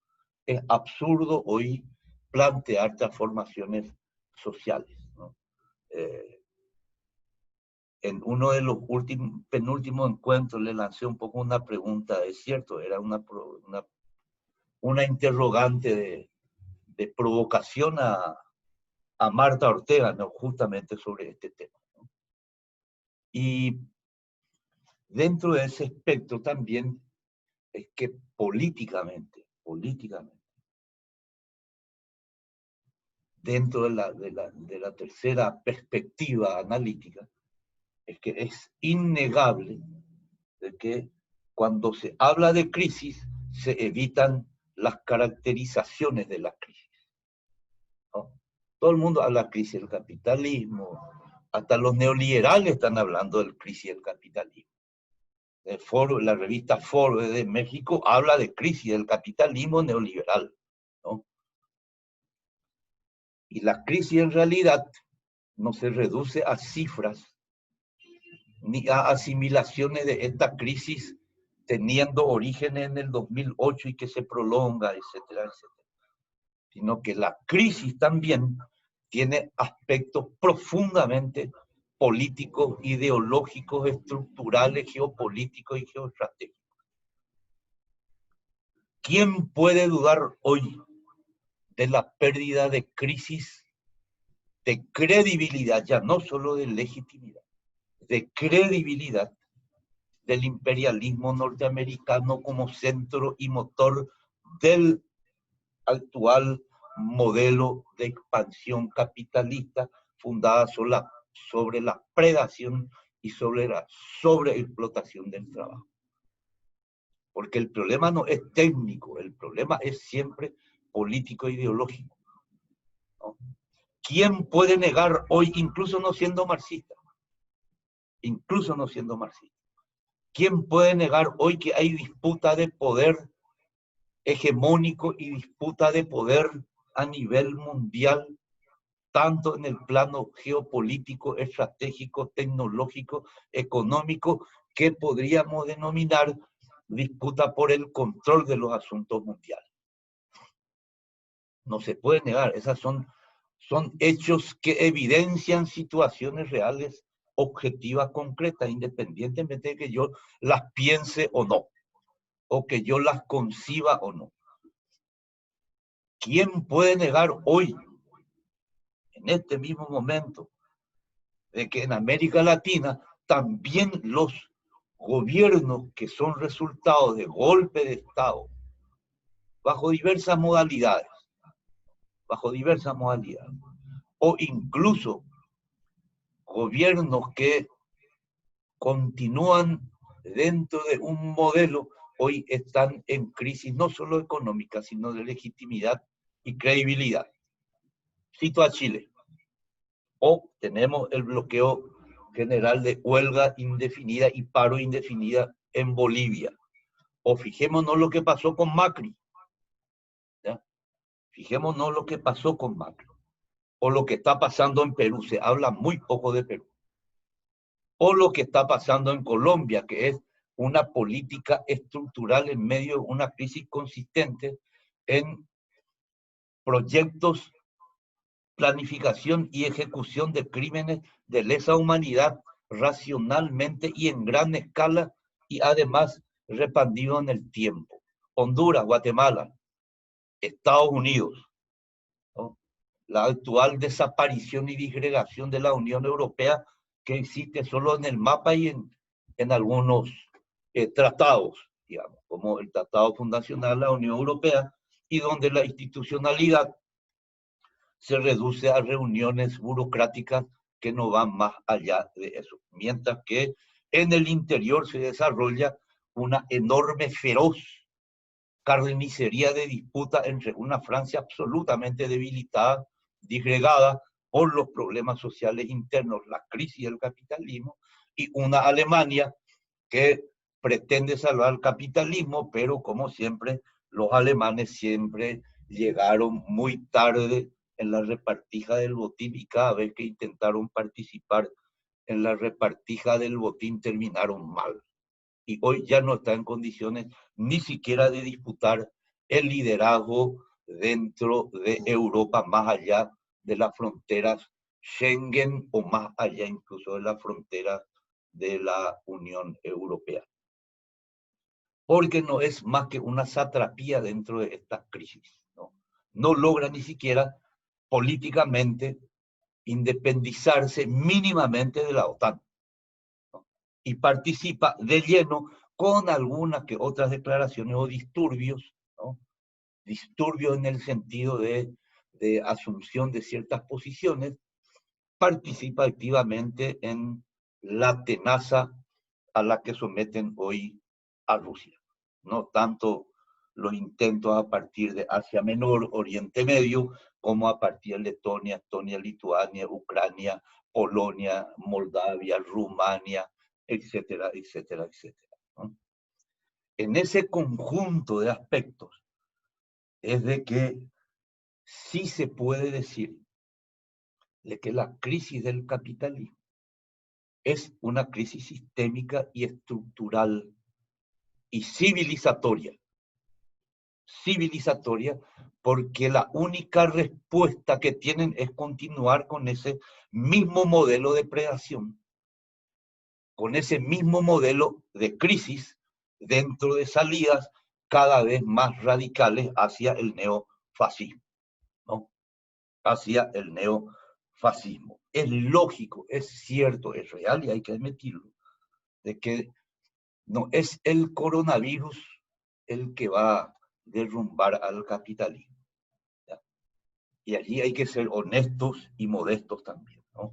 es absurdo hoy plantear transformaciones sociales, ¿no? En uno de los penúltimos encuentros le lancé un poco una pregunta, es cierto, era una interrogante de provocación a Marta Ortega, ¿no? Justamente sobre este tema, ¿no? Y dentro de ese espectro también es que políticamente, dentro de la tercera perspectiva analítica, es que es innegable de que cuando se habla de crisis se evitan las caracterizaciones de la crisis, ¿no? Todo el mundo habla de crisis del capitalismo, hasta los neoliberales están hablando del crisis del capitalismo. La revista Foro de México habla de crisis del capitalismo neoliberal, ¿no? Y la crisis en realidad no se reduce a cifras ni a asimilaciones de esta crisis teniendo origen en el 2008 y que se prolonga, etcétera, etcétera. Sino que la crisis también tiene aspectos profundamente políticos, ideológicos, estructurales, geopolíticos y geoestratégicos. ¿Quién puede dudar hoy de la pérdida de crisis, de credibilidad, ya no solo de legitimidad, de credibilidad del imperialismo norteamericano como centro y motor del actual modelo de expansión capitalista fundada sobre la predación y sobre la sobreexplotación del trabajo? Porque el problema no es técnico, el problema es siempre político e ideológico, ¿no? ¿Quién puede negar hoy, incluso no siendo marxista, quién puede negar hoy que hay disputa de poder hegemónico y disputa de poder a nivel mundial, tanto en el plano geopolítico, estratégico, tecnológico, económico, que podríamos denominar disputa por el control de los asuntos mundiales? No se puede negar, esas son hechos que evidencian situaciones reales, objetivas, concretas, independientemente de que yo las piense o no, o que yo las conciba o no. ¿Quién puede negar hoy, en este mismo momento, de que en América Latina también los gobiernos que son resultado de golpe de Estado, bajo diversas modalidades, bajo diversas modalidades. O incluso gobiernos que continúan dentro de un modelo, hoy están en crisis no solo económica, sino de legitimidad y credibilidad. Cito a Chile. O tenemos el bloqueo general de huelga indefinida y paro indefinida en Bolivia. O fijémonos lo que pasó con Macri. ¿Ya? Fijémonos lo que pasó con Macri. O lo que está pasando en Perú. Se habla muy poco de Perú. O lo que está pasando en Colombia, que es una política estructural en medio de una crisis consistente en proyectos, planificación y ejecución de crímenes de lesa humanidad racionalmente y en gran escala y además repandido en el tiempo. Honduras, Guatemala, Estados Unidos, ¿no? La actual desaparición y disgregación de la Unión Europea que existe solo en el mapa y en algunos tratados, digamos, como el Tratado Fundacional de la Unión Europea, y donde la institucionalidad se reduce a reuniones burocráticas que no van más allá de eso. Mientras que en el interior se desarrolla una enorme, feroz carnicería de disputa entre una Francia absolutamente debilitada, disgregada por los problemas sociales internos, la crisis del capitalismo, y una Alemania que pretende salvar el capitalismo, pero como siempre, los alemanes siempre llegaron muy tarde en la repartija del botín y cada vez que intentaron participar en la repartija del botín terminaron mal. Y hoy ya no está en condiciones ni siquiera de disputar el liderazgo dentro de Europa, más allá de las fronteras Schengen o más allá incluso de las fronteras de la Unión Europea. Porque no es más que una satrapía dentro de esta crisis, ¿no? No logra ni siquiera políticamente independizarse mínimamente de la OTAN, ¿no? Y participa de lleno con algunas que otras declaraciones o disturbios, ¿no? Disturbios en el sentido de asunción de ciertas posiciones, participa activamente en la tenaza a la que someten hoy a Rusia. No tanto los intentos a partir de Asia Menor, Oriente Medio, como a partir de Letonia, Estonia, Lituania, Ucrania, Polonia, Moldavia, Rumania, etcétera, etcétera, etcétera, ¿no? En ese conjunto de aspectos es de que sí se puede decir de que la crisis del capitalismo es una crisis sistémica y estructural y civilizatoria. Civilizatoria porque la única respuesta que tienen es continuar con ese mismo modelo de predación, con ese mismo modelo de crisis dentro de salidas cada vez más radicales hacia el neofascismo, ¿no? Hacia el neofascismo. Es lógico, es cierto, es real y hay que admitirlo, de que no es el coronavirus el que va a derrumbar al capitalismo, ¿ya? Y allí hay que ser honestos y modestos también, ¿no?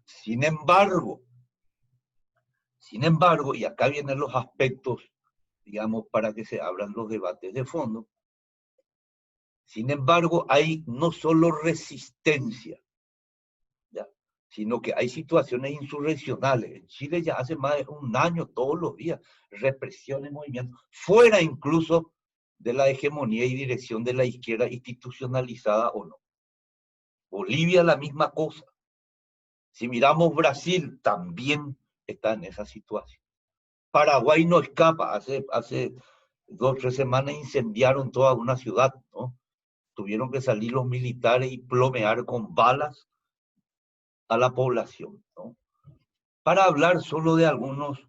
Sin embargo, y acá vienen los aspectos, digamos, para que se abran los debates de fondo, sin embargo, hay no solo resistencia, ¿ya?, sino que hay situaciones insurreccionales. En Chile ya hace más de un año, todos los días, represiones, movimientos, fuera incluso de la hegemonía y dirección de la izquierda institucionalizada o no. Bolivia la misma cosa. Si miramos Brasil, también está en esa situación. Paraguay no escapa. Hace 2 o 3 semanas incendiaron toda una ciudad, ¿no? Tuvieron que salir los militares y plomear con balas a la población, ¿no? Para hablar solo de algunos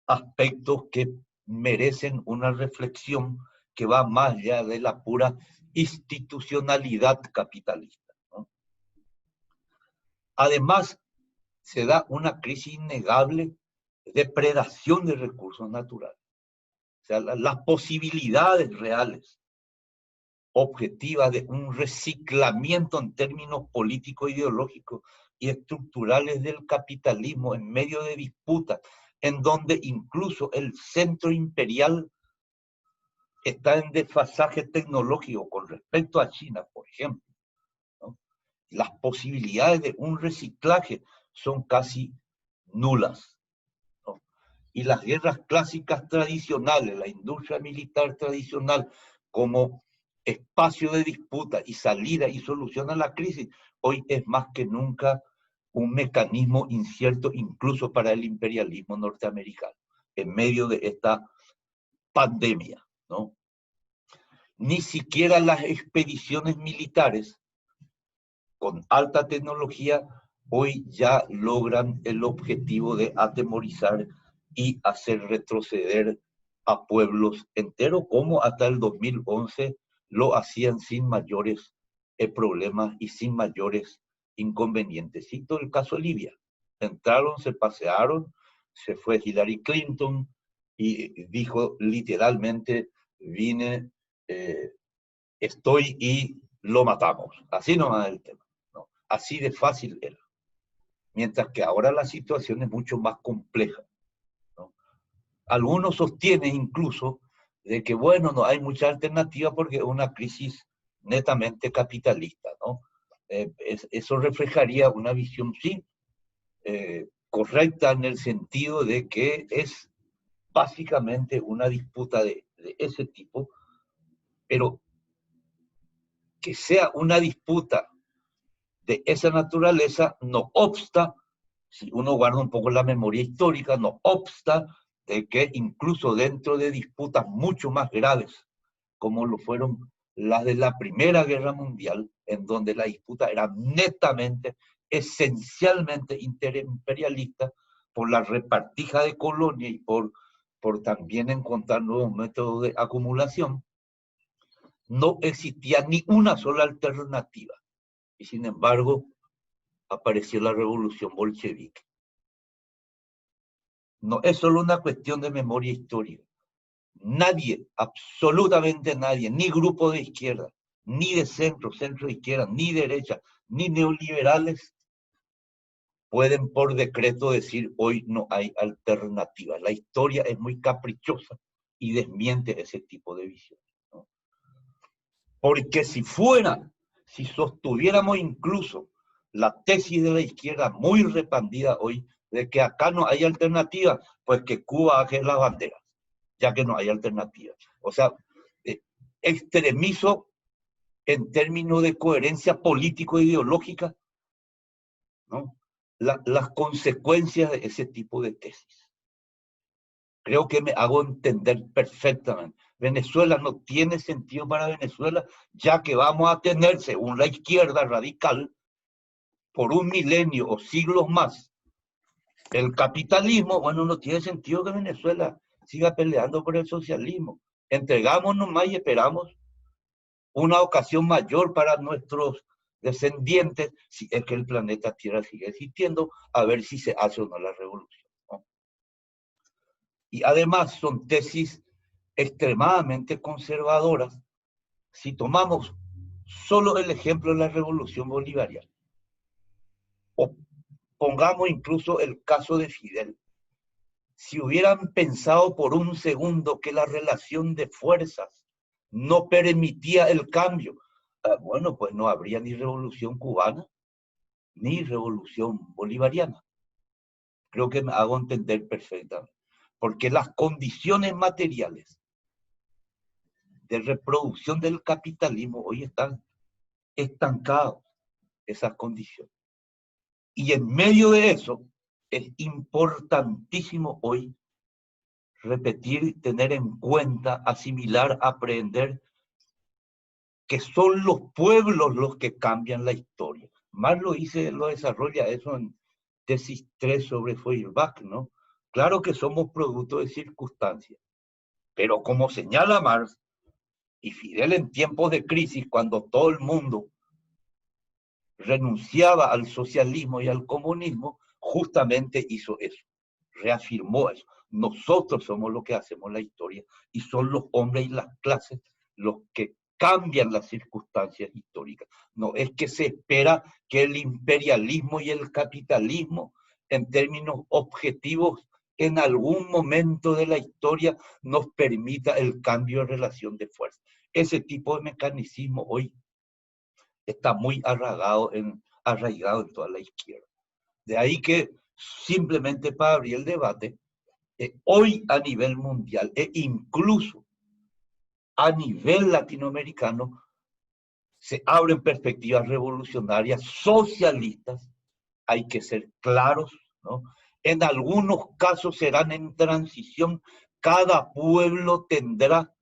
aspectos que merecen una reflexión que va más allá de la pura institucionalidad capitalista, ¿no? Además, se da una crisis innegable de predación de recursos naturales. O sea, las posibilidades reales objetiva de un reciclamiento en términos políticos, ideológicos y estructurales del capitalismo en medio de disputas, en donde incluso el centro imperial está en desfasaje tecnológico con respecto a China, por ejemplo, ¿no? Las posibilidades de un reciclaje son casi nulas, ¿no? Y las guerras clásicas tradicionales, la industria militar tradicional como espacio de disputa y salida y solución a la crisis, hoy es más que nunca un mecanismo incierto incluso para el imperialismo norteamericano, en medio de esta pandemia, ¿no? Ni siquiera las expediciones militares con alta tecnología hoy ya logran el objetivo de atemorizar y hacer retroceder a pueblos enteros, como hasta el 2011 lo hacían sin mayores problemas y sin mayores inconvenientes. Cito el caso de Libia. Entraron, se pasearon, se fue Hillary Clinton y dijo literalmente, vine, estoy y lo matamos. Así no es el tema, ¿no? Así de fácil era. Mientras que ahora la situación es mucho más compleja, ¿no? Algunos sostienen incluso de que, bueno, no hay mucha alternativa porque es una crisis netamente capitalista, ¿no? Eso reflejaría una visión, sí, correcta en el sentido de que es básicamente una disputa de ese tipo, pero que sea una disputa de esa naturaleza no obsta, si uno guarda un poco la memoria histórica, no obsta de que incluso dentro de disputas mucho más graves, como lo fueron las de la Primera Guerra Mundial, en donde la disputa era netamente, esencialmente interimperialista, por la repartija de colonias y por también encontrar nuevos métodos de acumulación, no existía ni una sola alternativa. Y sin embargo, apareció la revolución bolchevique. No es solo una cuestión de memoria histórica. Nadie, absolutamente nadie, ni grupo de izquierda, ni de centro, centro de izquierda, ni derecha, ni neoliberales, pueden por decreto decir hoy no hay alternativa. La historia es muy caprichosa y desmiente ese tipo de visión, ¿no? Porque si sostuviéramos incluso la tesis de la izquierda muy repandida hoy, de que acá no hay alternativa, pues que Cuba baje las banderas, ya que no hay alternativa. O sea, extremizo en términos de coherencia político-ideológica, ¿no? Las consecuencias de ese tipo de tesis. Creo que me hago entender perfectamente. Venezuela no tiene sentido para Venezuela, ya que vamos a tener, según la izquierda radical, por un milenio o siglos más, el capitalismo. Bueno, no tiene sentido que Venezuela siga peleando por el socialismo. Entregámonos más y esperamos una ocasión mayor para nuestros descendientes, si es que el planeta Tierra sigue existiendo, a ver si se hace o no la revolución, ¿no? Y además son tesis extremadamente conservadoras. Si tomamos solo el ejemplo de la revolución bolivariana, o pongamos incluso el caso de Fidel, si hubieran pensado por un segundo que la relación de fuerzas no permitía el cambio, bueno, pues no habría ni revolución cubana, ni revolución bolivariana. Creo que me hago entender perfectamente. Porque las condiciones materiales de reproducción del capitalismo hoy están estancadas, esas condiciones. Y en medio de eso, es importantísimo hoy repetir, tener en cuenta, asimilar, aprender que son los pueblos los que cambian la historia. Marx lo desarrolla eso en tesis 3 sobre Feuerbach, ¿no? Claro que somos producto de circunstancias, pero como señala Marx y Fidel en tiempos de crisis, cuando todo el mundo renunciaba al socialismo y al comunismo, justamente hizo eso, reafirmó eso. Nosotros somos los que hacemos la historia y son los hombres y las clases los que cambian las circunstancias históricas. No es que se espera que el imperialismo y el capitalismo, en términos objetivos, en algún momento de la historia nos permita el cambio de relación de fuerza. Ese tipo de mecanicismo hoy está muy arraigado en toda la izquierda. De ahí que, simplemente para abrir el debate, hoy a nivel mundial e incluso a nivel latinoamericano se abren perspectivas revolucionarias socialistas. Hay que ser claros, ¿no? En algunos casos serán en transición, cada pueblo tendrá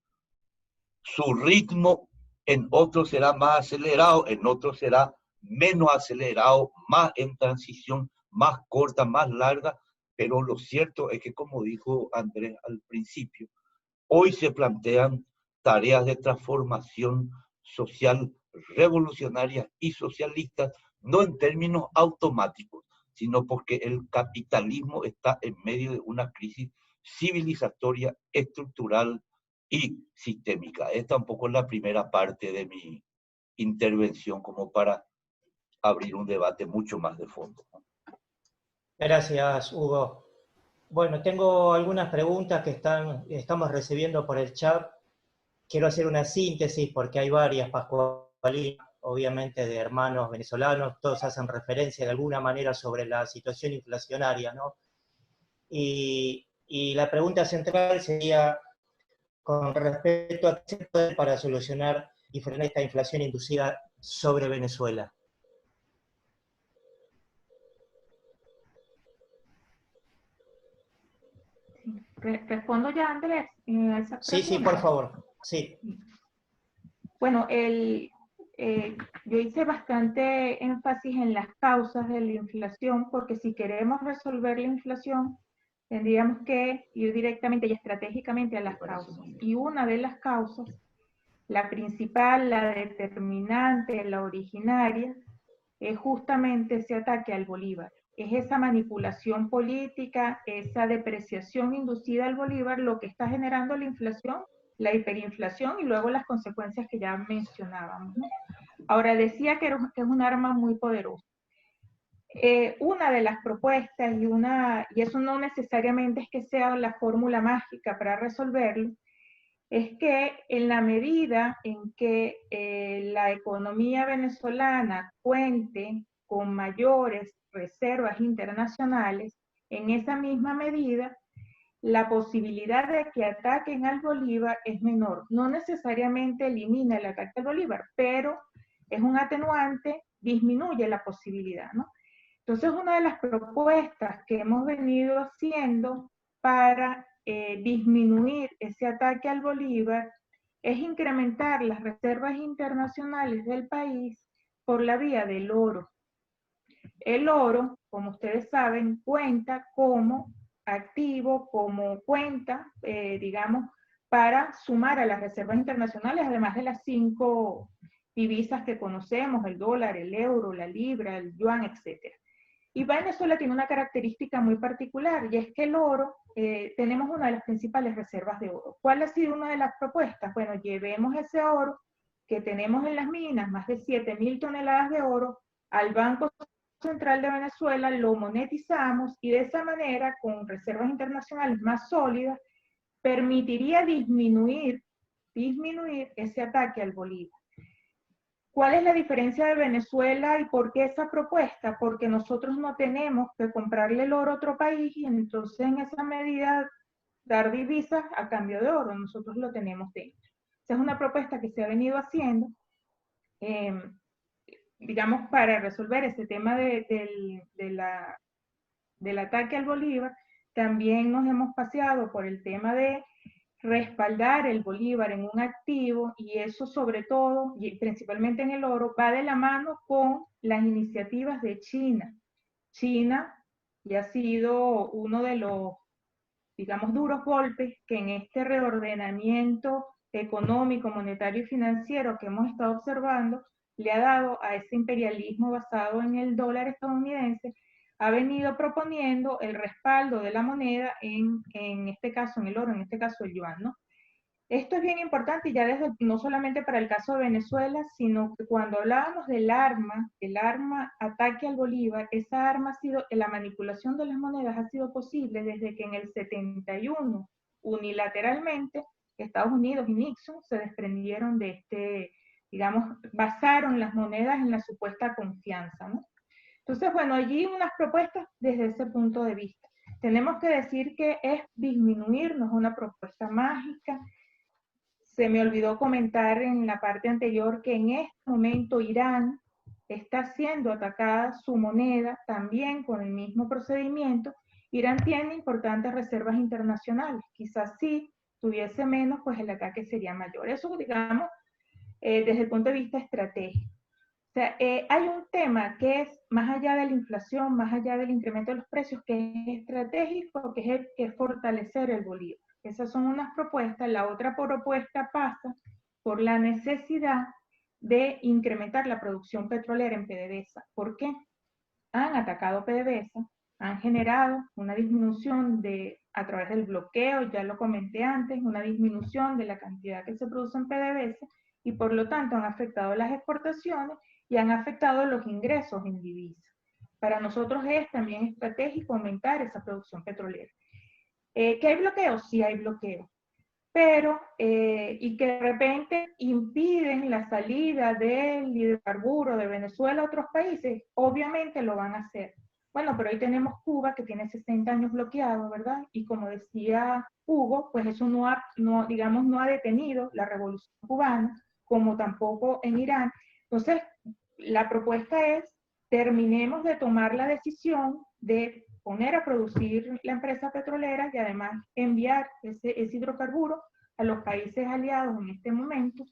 su ritmo, en otros será más acelerado, en otros será menos acelerado, más en transición, más corta, más larga, pero lo cierto es que, como dijo Andrés al principio, hoy se plantean tareas de transformación social revolucionarias y socialistas, no en términos automáticos, sino porque el capitalismo está en medio de una crisis civilizatoria, estructural y sistémica. Esta un poco es la primera parte de mi intervención como para abrir un debate mucho más de fondo. Gracias, Hugo. Bueno, tengo algunas preguntas que estamos recibiendo por el chat. Quiero hacer una síntesis porque hay varias, Pascualina, obviamente de hermanos venezolanos, todos hacen referencia de alguna manera sobre la situación inflacionaria, ¿no? Y la pregunta central sería con respecto a qué se puede para solucionar y frenar esta inflación inducida sobre Venezuela. ¿Respondo ya, Andrés, a esa pregunta? Sí, por favor. Sí. Bueno, yo hice bastante énfasis en las causas de la inflación, porque si queremos resolver la inflación, tendríamos que ir directamente y estratégicamente a las causas. Y una de las causas, la principal, la determinante, la originaria, es justamente ese ataque al Bolívar. Es esa manipulación política, esa depreciación inducida al Bolívar, lo que está generando la inflación, la hiperinflación y luego las consecuencias que ya mencionábamos, ¿no? Ahora, decía que es un arma muy poderosa. Una de las propuestas, y eso no necesariamente es que sea la fórmula mágica para resolverlo, es que en la medida en que la economía venezolana cuente con mayores reservas internacionales, en esa misma medida la posibilidad de que ataquen al Bolívar es menor. No necesariamente elimina el ataque al Bolívar, pero es un atenuante, disminuye la posibilidad, ¿no? Entonces, una de las propuestas que hemos venido haciendo para disminuir ese ataque al Bolívar es incrementar las reservas internacionales del país por la vía del oro. El oro, como ustedes saben, cuenta como activo, como cuenta, digamos, para sumar a las reservas internacionales, además de las 5 divisas que conocemos, el dólar, el euro, la libra, el yuan, etc. Y Venezuela tiene una característica muy particular, y es que el oro, tenemos una de las principales reservas de oro. ¿Cuál ha sido una de las propuestas? Bueno, llevemos ese oro que tenemos en las minas, más de 7.000 toneladas de oro, al Banco Central de Venezuela, lo monetizamos y de esa manera, con reservas internacionales más sólidas, permitiría disminuir ese ataque al Bolívar. ¿Cuál es la diferencia de Venezuela y por qué esa propuesta? Porque nosotros no tenemos que comprarle el oro a otro país y entonces en esa medida dar divisas a cambio de oro. Nosotros lo tenemos dentro. Esa es una propuesta que se ha venido haciendo, digamos, para resolver ese tema del ataque al Bolívar. También nos hemos paseado por el tema de respaldar el Bolívar en un activo, y eso sobre todo, y principalmente en el oro, va de la mano con las iniciativas de China. China ya ha sido uno de los, digamos, duros golpes que en este reordenamiento económico, monetario y financiero que hemos estado observando, le ha dado a ese imperialismo basado en el dólar estadounidense. Ha venido proponiendo el respaldo de la moneda, en este caso en el oro, en este caso el yuan, ¿no? Esto es bien importante, ya desde, no solamente para el caso de Venezuela, sino que cuando hablábamos del arma ataque al bolívar, esa arma ha sido, la manipulación de las monedas ha sido posible desde que en el 71, unilateralmente, Estados Unidos y Nixon se desprendieron de digamos, basaron las monedas en la supuesta confianza, ¿no? Entonces, bueno, allí unas propuestas desde ese punto de vista. Tenemos que decir que es disminuir, no es una propuesta mágica. Se me olvidó comentar en la parte anterior que en este momento Irán está siendo atacada su moneda también con el mismo procedimiento. Irán tiene importantes reservas internacionales. Quizás si tuviese menos, pues el ataque sería mayor. Eso, digamos, desde el punto de vista estratégico. O sea, hay un tema que es más allá de la inflación, más allá del incremento de los precios, que es estratégico, que es fortalecer el bolívar. Esas son unas propuestas. La otra propuesta pasa por la necesidad de incrementar la producción petrolera en PDVSA. ¿Por qué? Han atacado PDVSA, han generado una disminución a través del bloqueo, ya lo comenté antes, una disminución de la cantidad que se produce en PDVSA, y por lo tanto han afectado las exportaciones y han afectado los ingresos en divisas. Para nosotros es también estratégico aumentar esa producción petrolera. ¿Que hay bloqueo? Sí hay bloqueo. Pero, y que de repente impiden la salida del hidrocarburo de Venezuela a otros países, obviamente lo van a hacer. Bueno, pero hoy tenemos Cuba que tiene 60 años bloqueado, ¿verdad? Y como decía Hugo, pues eso no ha detenido la revolución cubana, como tampoco en Irán. Entonces, la propuesta es, terminemos de tomar la decisión de poner a producir la empresa petrolera y además enviar ese hidrocarburo a los países aliados en este momento,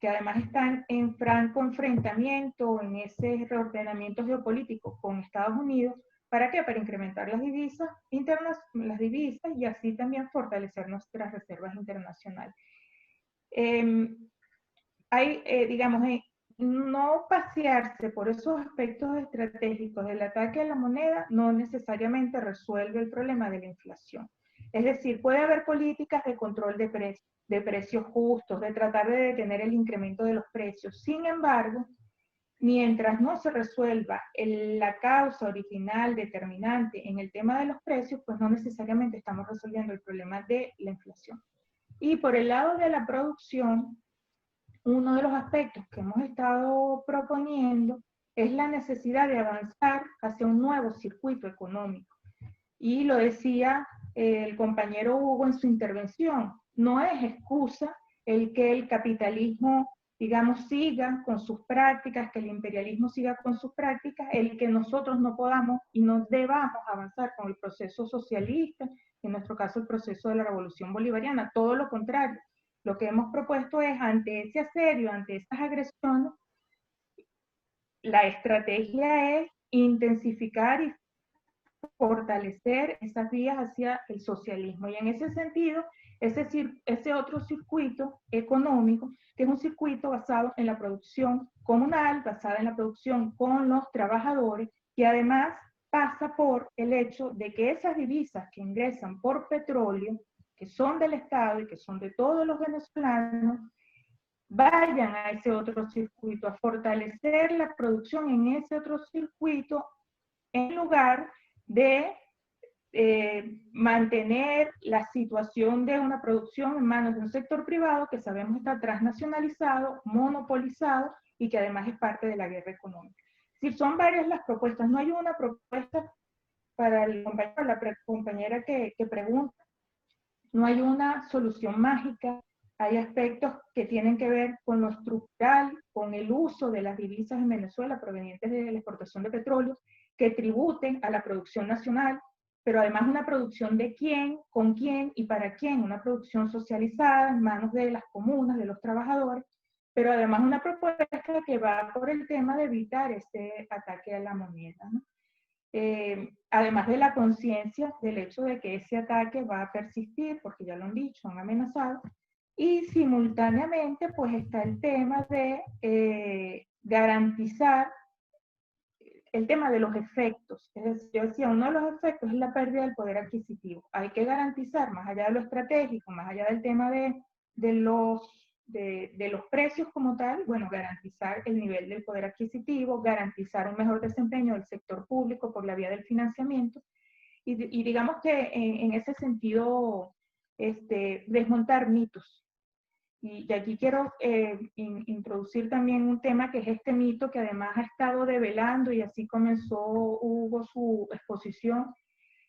que además están en franco enfrentamiento, en ese reordenamiento geopolítico con Estados Unidos. ¿Para qué? Para incrementar las divisas internas, las divisas, y así también fortalecer nuestras reservas internacionales. Digamos, no pasearse por esos aspectos estratégicos del ataque a la moneda no necesariamente resuelve el problema de la inflación. Es decir, puede haber políticas de control de precios justos, de tratar de detener el incremento de los precios. Sin embargo, mientras no se resuelva la causa original determinante en el tema de los precios, pues no necesariamente estamos resolviendo el problema de la inflación. Y por el lado de la producción, uno de los aspectos que hemos estado proponiendo es la necesidad de avanzar hacia un nuevo circuito económico. Y lo decía el compañero Hugo en su intervención, no es excusa el que el capitalismo, digamos, siga con sus prácticas, que el imperialismo siga con sus prácticas, el que nosotros no podamos y no debamos avanzar con el proceso socialista, en nuestro caso el proceso de la revolución bolivariana, todo lo contrario. Lo que hemos propuesto es, ante ese asedio, ante estas agresiones, la estrategia es intensificar y fortalecer esas vías hacia el socialismo. Y en ese sentido, ese otro circuito económico, que es un circuito basado en la producción comunal, basada en la producción con los trabajadores, y además pasa por el hecho de que esas divisas que ingresan por petróleo, que son del Estado y que son de todos los venezolanos, vayan a ese otro circuito, a fortalecer la producción en ese otro circuito, en lugar de mantener la situación de una producción en manos de un sector privado que sabemos está transnacionalizado, monopolizado y que además es parte de la guerra económica. Es decir, son varias las propuestas, no hay una propuesta para el compañero, la compañera que pregunta, no hay una solución mágica, hay aspectos que tienen que ver con lo estructural, con el uso de las divisas en Venezuela provenientes de la exportación de petróleo, que tributen a la producción nacional, pero además una producción de quién, con quién y para quién, una producción socializada en manos de las comunas, de los trabajadores, pero además una propuesta que va por el tema de evitar ese ataque a la moneda, ¿no? Además de la conciencia del hecho de que ese ataque va a persistir, porque ya lo han dicho, han amenazado, y simultáneamente pues está el tema de garantizar el tema de los efectos. Es decir, yo decía, uno de los efectos es la pérdida del poder adquisitivo. Hay que garantizar, más allá de lo estratégico, más allá del tema de de los precios como tal, bueno, garantizar el nivel del poder adquisitivo, garantizar un mejor desempeño del sector público por la vía del financiamiento, y digamos que en ese sentido, desmontar mitos. Y aquí quiero introducir también un tema que es este mito que además ha estado develando, y así comenzó Hugo su exposición,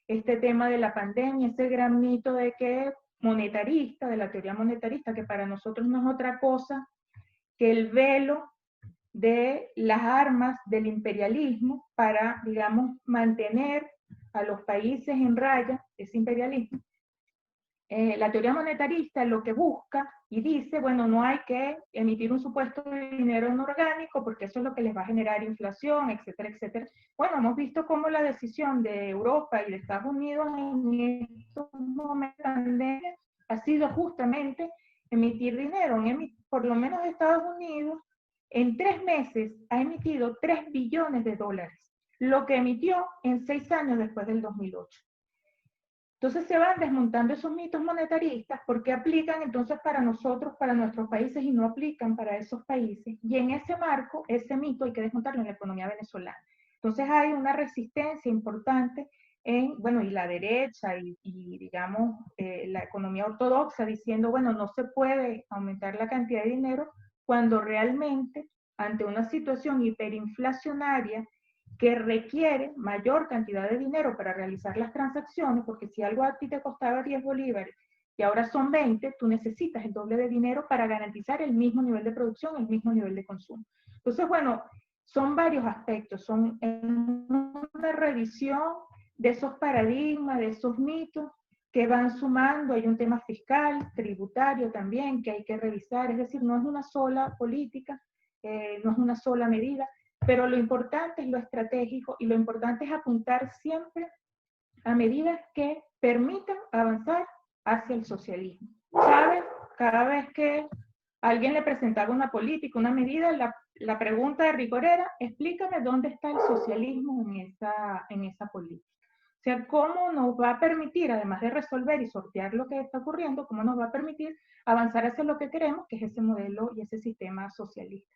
este tema de la pandemia, ese gran mito de que monetarista, de la teoría monetarista, que para nosotros no es otra cosa que el velo de las armas del imperialismo para, digamos, mantener a los países en raya, ese imperialismo. La teoría monetarista lo que busca y dice, bueno, no hay que emitir un supuesto de dinero inorgánico porque eso es lo que les va a generar inflación, etcétera, etcétera. Bueno, hemos visto cómo la decisión de Europa y de Estados Unidos en estos momentos de pandemia ha sido justamente emitir dinero. Por lo menos Estados Unidos en 3 meses ha emitido 3 billones de dólares, lo que emitió en 6 años después del 2008. Entonces se van desmontando esos mitos monetaristas porque aplican entonces para nosotros, para nuestros países, y no aplican para esos países. Y en ese marco, ese mito hay que desmontarlo en la economía venezolana. Entonces hay una resistencia importante bueno, y la derecha y digamos, la economía ortodoxa diciendo, bueno, no se puede aumentar la cantidad de dinero cuando realmente, ante una situación hiperinflacionaria, que requiere mayor cantidad de dinero para realizar las transacciones, porque si algo a ti te costaba 10 bolívares y ahora son 20, tú necesitas el doble de dinero para garantizar el mismo nivel de producción, el mismo nivel de consumo. Entonces, bueno, son varios aspectos, son una revisión de esos paradigmas, de esos mitos que van sumando. Hay un tema fiscal, tributario también, que hay que revisar, es decir, no es una sola política, no es una sola medida, pero lo importante es lo estratégico y lo importante es apuntar siempre a medidas que permitan avanzar hacia el socialismo. ¿Sabes? Cada vez que alguien le presentaba una política, una medida, la pregunta de rigor era, explícame dónde está el socialismo en esa política. O sea, ¿cómo nos va a permitir, además de resolver y sortear lo que está ocurriendo, cómo nos va a permitir avanzar hacia lo que queremos, que es ese modelo y ese sistema socialista?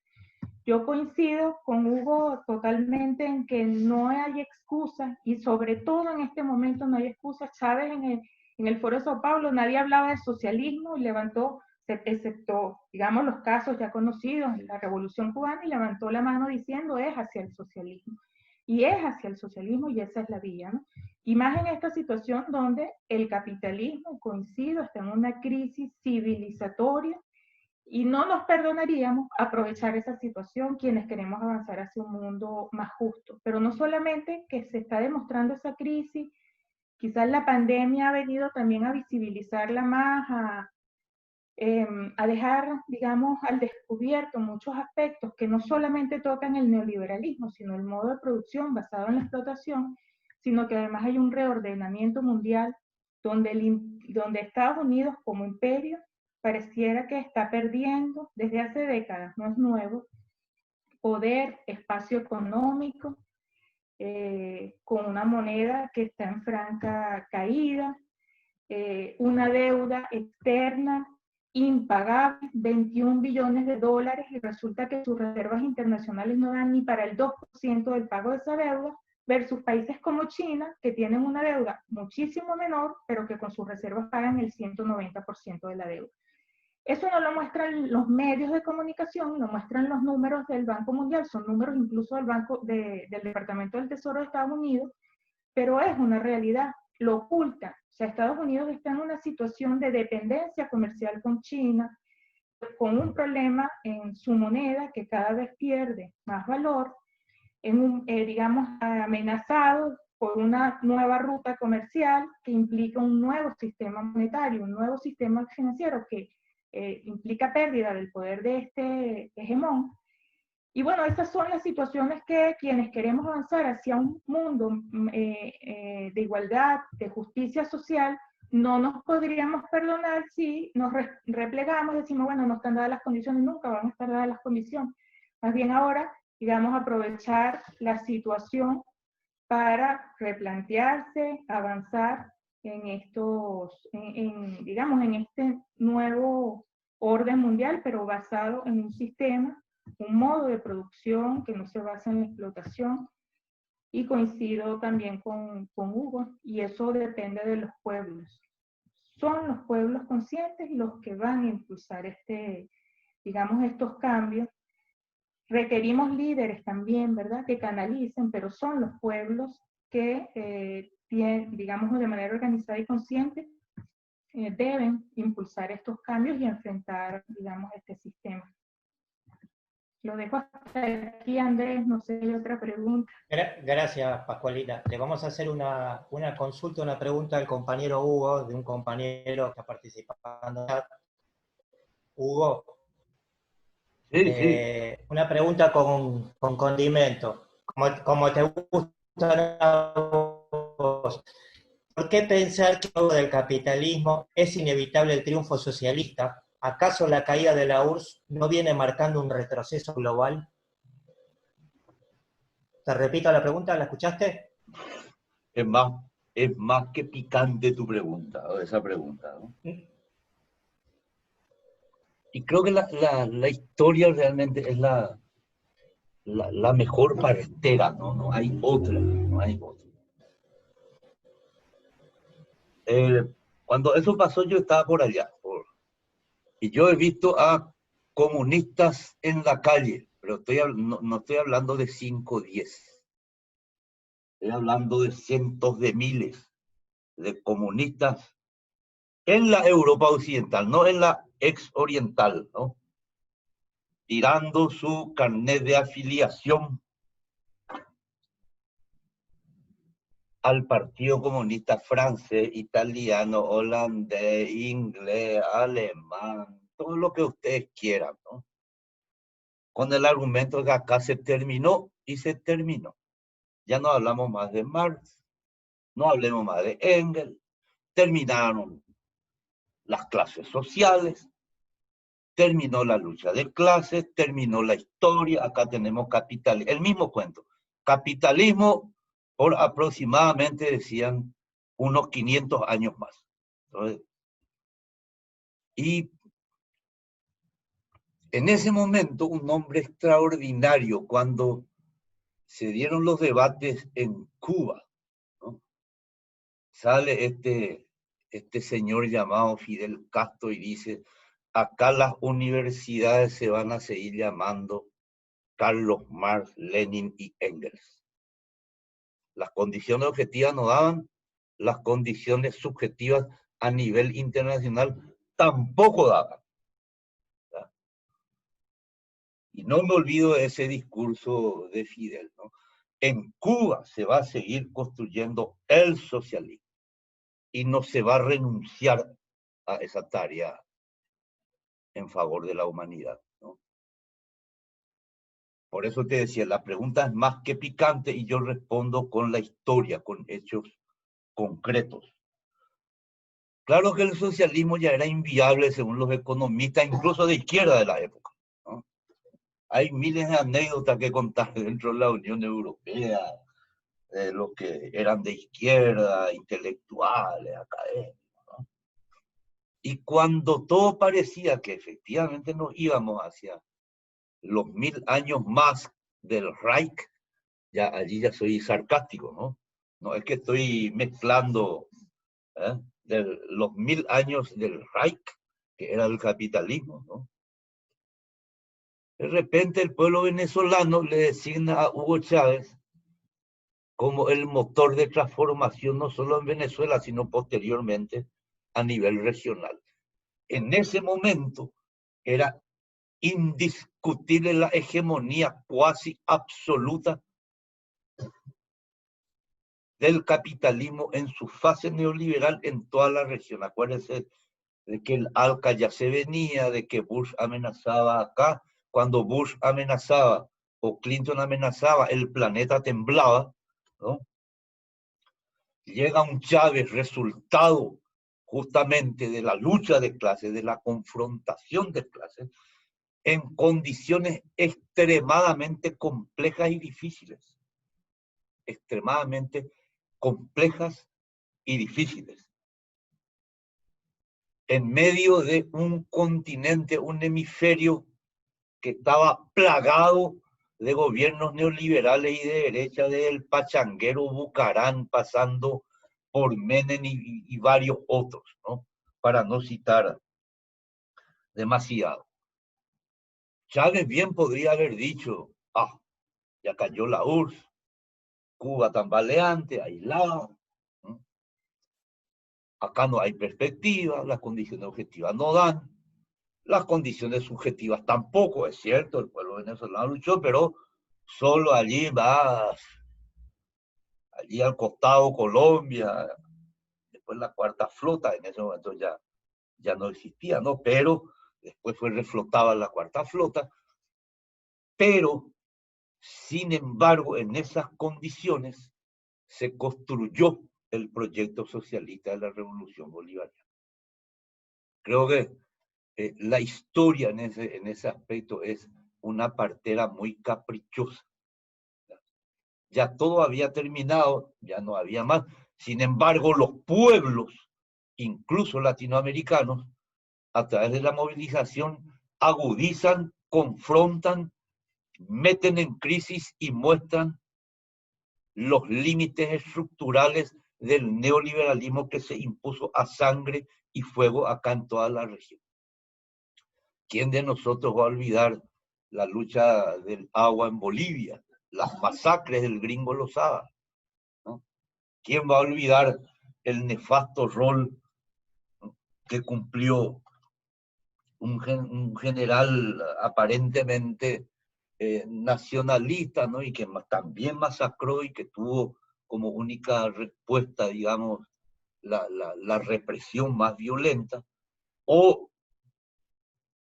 Yo coincido con Hugo totalmente en que no hay excusas, y sobre todo en este momento no hay excusas. Chávez en el Foro de Sao Paulo nadie hablaba de socialismo y levantó, excepto, digamos, los casos ya conocidos, la Revolución Cubana, y levantó la mano diciendo es hacia el socialismo. Y es hacia el socialismo y esa es la vía, ¿no? Y más en esta situación donde el capitalismo, coincido, está en una crisis civilizatoria, y no nos perdonaríamos aprovechar esa situación quienes queremos avanzar hacia un mundo más justo. Pero no solamente que se está demostrando esa crisis, quizás la pandemia ha venido también a visibilizarla más, a dejar, digamos, al descubierto muchos aspectos que no solamente tocan el neoliberalismo, sino el modo de producción basado en la explotación, sino que además hay un reordenamiento mundial donde Estados Unidos como imperio pareciera que está perdiendo desde hace décadas, no es nuevo, poder, espacio económico, con una moneda que está en franca caída, una deuda externa impagable, 21 billones de dólares, y resulta que sus reservas internacionales no dan ni para el 2% del pago de esa deuda, versus países como China, que tienen una deuda muchísimo menor, pero que con sus reservas pagan el 190% de la deuda. Eso no lo muestran los medios de comunicación, lo muestran los números del Banco Mundial, son números incluso del Departamento del Tesoro de Estados Unidos, pero es una realidad, lo oculta. O sea, Estados Unidos está en una situación de dependencia comercial con China, con un problema en su moneda que cada vez pierde más valor, digamos, amenazado por una nueva ruta comercial que implica un nuevo sistema monetario, un nuevo sistema financiero que implica pérdida del poder de este hegemón. Y bueno, esas son las situaciones que quienes queremos avanzar hacia un mundo de igualdad, de justicia social, no nos podríamos perdonar si nos replegamos y decimos, bueno, no están dadas las condiciones, nunca van a estar dadas las condiciones. Más bien ahora, digamos, aprovechar la situación para replantearse, avanzar en estos, digamos, en este nuevo orden mundial, pero basado en un sistema, un modo de producción que no se basa en la explotación. Y coincido también con Hugo, y eso depende de los pueblos. Son los pueblos conscientes los que van a impulsar digamos, estos cambios. Requerimos líderes también, ¿verdad?, que canalicen, pero son los pueblos que, digamos, de manera organizada y consciente, deben impulsar estos cambios y enfrentar, digamos, este sistema. Lo dejo hasta aquí, Andrés, no sé, hay otra pregunta. Gracias, Pascualina. Le vamos a hacer una consulta, una pregunta al compañero Hugo, de un compañero que está participando. Hugo, Sí, sí. una pregunta con condimento. Como te gusta a vos, ¿por qué pensar que luego del capitalismo es inevitable el triunfo socialista? ¿Acaso la caída de la URSS no viene marcando un retroceso global? Te repito la pregunta, ¿la escuchaste? Es más, es más que picante tu pregunta, o esa pregunta, ¿no? Y creo que la historia realmente es la mejor partera, ¿no? No hay otra, no hay otra. Cuando eso pasó yo estaba por allá, y yo he visto a comunistas en la calle, pero no estoy hablando de 5 o 10, estoy hablando de cientos de miles de comunistas en la Europa occidental, no en la ex oriental, ¿no? Tirando su carnet de afiliación al Partido Comunista francés, italiano, holandés, inglés, alemán, todo lo que ustedes quieran, ¿no? Con el argumento que acá se terminó y se terminó. Ya no hablamos más de Marx, no hablemos más de Engels, terminaron las clases sociales, terminó la lucha de clases, terminó la historia, acá tenemos capitalismo, el mismo cuento, capitalismo por aproximadamente, decían, unos 500 años más. Entonces, y en ese momento, un hombre extraordinario, cuando se dieron los debates en Cuba, ¿no? Sale este señor llamado Fidel Castro y dice, acá las universidades se van a seguir llamando Carlos Marx, Lenin y Engels. Las condiciones objetivas no daban, las condiciones subjetivas a nivel internacional tampoco daban. ¿Verdad? Y no me olvido de ese discurso de Fidel, ¿no? En Cuba se va a seguir construyendo el socialismo y no se va a renunciar a esa tarea en favor de la humanidad, ¿no? Por eso te decía, la pregunta es más que picante y yo respondo con la historia, con hechos concretos. Claro que el socialismo ya era inviable según los economistas, incluso de izquierda de la época, ¿no? Hay miles de anécdotas que contar dentro de la Unión Europea, de los que eran de izquierda, intelectuales, académicos, ¿no? Y cuando todo parecía que efectivamente nos íbamos hacia los 1000 años más del Reich, ya allí ya soy sarcástico, ¿no? No es que estoy mezclando, ¿eh?, de los 1000 años del Reich, que era el capitalismo, ¿no? De repente el pueblo venezolano le designa a Hugo Chávez como el motor de transformación no solo en Venezuela, sino posteriormente a nivel regional. En ese momento era indiscutible la hegemonía cuasi absoluta del capitalismo en su fase neoliberal en toda la región. Acuérdense de que el ALCA ya se venía, de que Bush amenazaba acá. Cuando Bush amenazaba o Clinton amenazaba, el planeta temblaba, ¿no? Llega un Chávez resultado justamente de la lucha de clases, de la confrontación de clases, en condiciones extremadamente complejas y difíciles. Extremadamente complejas y difíciles. en medio de un continente, un hemisferio que estaba plagado de gobiernos neoliberales y de derecha, del pachanguero Bucarán, pasando por Menem y varios otros, ¿no? Para no citar demasiado. Chávez bien podría haber dicho, ya cayó la URSS, Cuba tambaleante, aislado, ¿no? Acá no hay perspectiva, las condiciones objetivas no dan, las condiciones subjetivas tampoco, es cierto, el pueblo venezolano luchó, pero solo allí al costado Colombia, después la cuarta flota, en ese momento ya no existía, ¿no? Pero después fue reflotada la cuarta flota, pero sin embargo, en esas condiciones se construyó el proyecto socialista de la Revolución Bolivariana. Creo que la historia en ese aspecto es una partera muy caprichosa. Ya todo había terminado, ya no había más. Sin embargo, los pueblos, incluso latinoamericanos, a través de la movilización, agudizan, confrontan, meten en crisis y muestran los límites estructurales del neoliberalismo que se impuso a sangre y fuego acá en toda la región. ¿Quién de nosotros va a olvidar la lucha del agua en Bolivia, las masacres del Gringo Lozada, ¿no? ¿Quién va a olvidar el nefasto rol, ¿no?, que cumplió un general aparentemente nacionalista, ¿no?, y que también masacró y que tuvo como única respuesta, digamos, la represión más violenta, o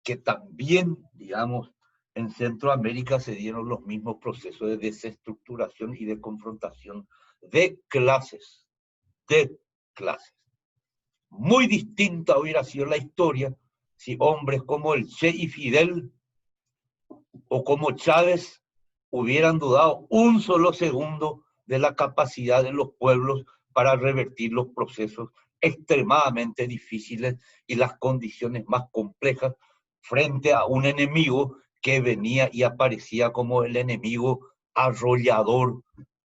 que también, digamos, en Centroamérica se dieron los mismos procesos de desestructuración y de confrontación de clases, Muy distinta hubiera sido la historia si hombres como el Che y Fidel o como Chávez hubieran dudado un solo segundo de la capacidad de los pueblos para revertir los procesos extremadamente difíciles y las condiciones más complejas frente a un enemigo que venía y aparecía como el enemigo arrollador,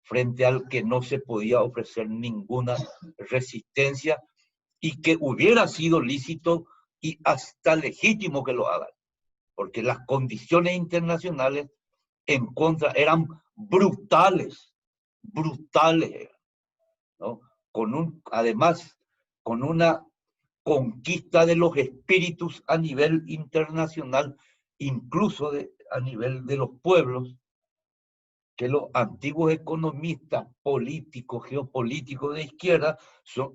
frente al que no se podía ofrecer ninguna resistencia y que hubiera sido lícito y hasta legítimo que lo hagan, porque las condiciones internacionales en contra eran brutales, ¿no? Además, con una conquista de los espíritus a nivel internacional, incluso a nivel de los pueblos, que los antiguos economistas políticos, geopolíticos de izquierda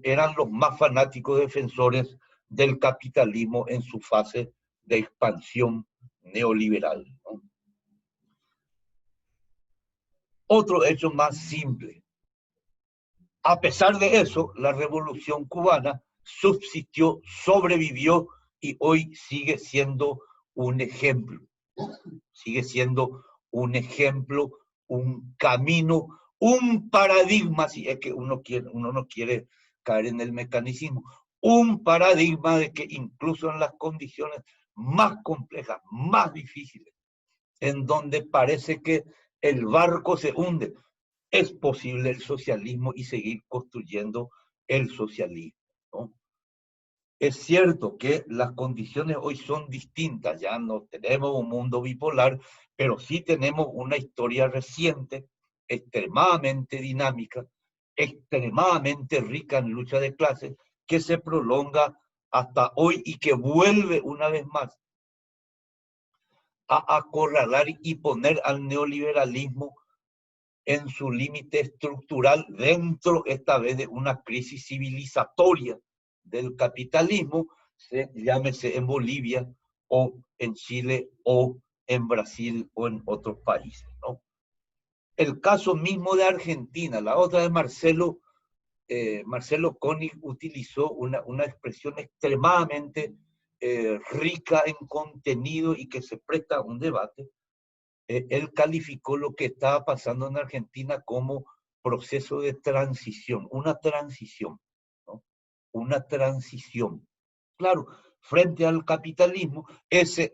eran los más fanáticos defensores del capitalismo en su fase de expansión neoliberal, ¿no? Otro hecho más simple. A pesar de eso, la Revolución Cubana subsistió, sobrevivió y hoy sigue siendo un ejemplo. Sigue siendo un ejemplo, un camino, un paradigma, si es que uno no quiere caer en el mecanicismo, un paradigma de que incluso en las condiciones más complejas, más difíciles, en donde parece que el barco se hunde, es posible el socialismo y seguir construyendo el socialismo, ¿no? Es cierto que las condiciones hoy son distintas, ya no tenemos un mundo bipolar, pero sí tenemos una historia reciente, extremadamente dinámica, extremadamente rica en lucha de clases, que se prolonga hasta hoy y que vuelve una vez más a acorralar y poner al neoliberalismo en su límite estructural dentro, esta vez, de una crisis civilizatoria del capitalismo, llámese en Bolivia o en Chile o en Brasil o en otros países, ¿no? El caso mismo de Argentina, la otra de Marcelo Koenig utilizó una expresión extremadamente rica en contenido y que se presta a un debate. Él calificó lo que estaba pasando en Argentina como proceso de transición, una transición, ¿no? Una transición. Claro, frente al capitalismo, esa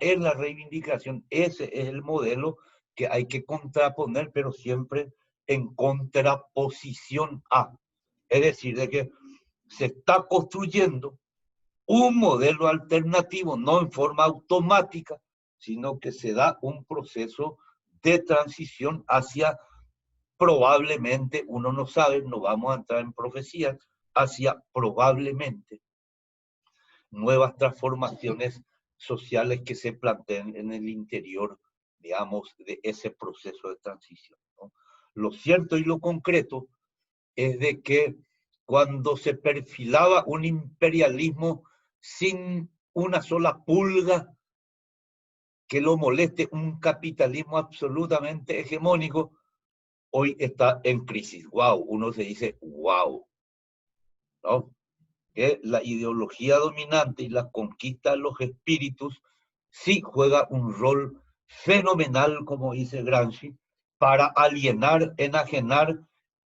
es la reivindicación, ese es el modelo que hay que contraponer, pero siempre en contraposición a. Es decir, de que se está construyendo un modelo alternativo, no en forma automática, sino que se da un proceso de transición hacia, probablemente, uno no sabe, no vamos a entrar en profecías, hacia probablemente nuevas transformaciones sociales que se planteen en el interior, digamos, de ese proceso de transición, ¿no? Lo cierto y lo concreto es de que cuando se perfilaba un imperialismo sin una sola pulga que lo moleste, un capitalismo absolutamente hegemónico, hoy está en crisis. ¡Wow! Uno se dice, ¡wow! ¿No? Que la ideología dominante y la conquista de los espíritus sí juega un rol fenomenal, como dice Gramsci, para alienar, enajenar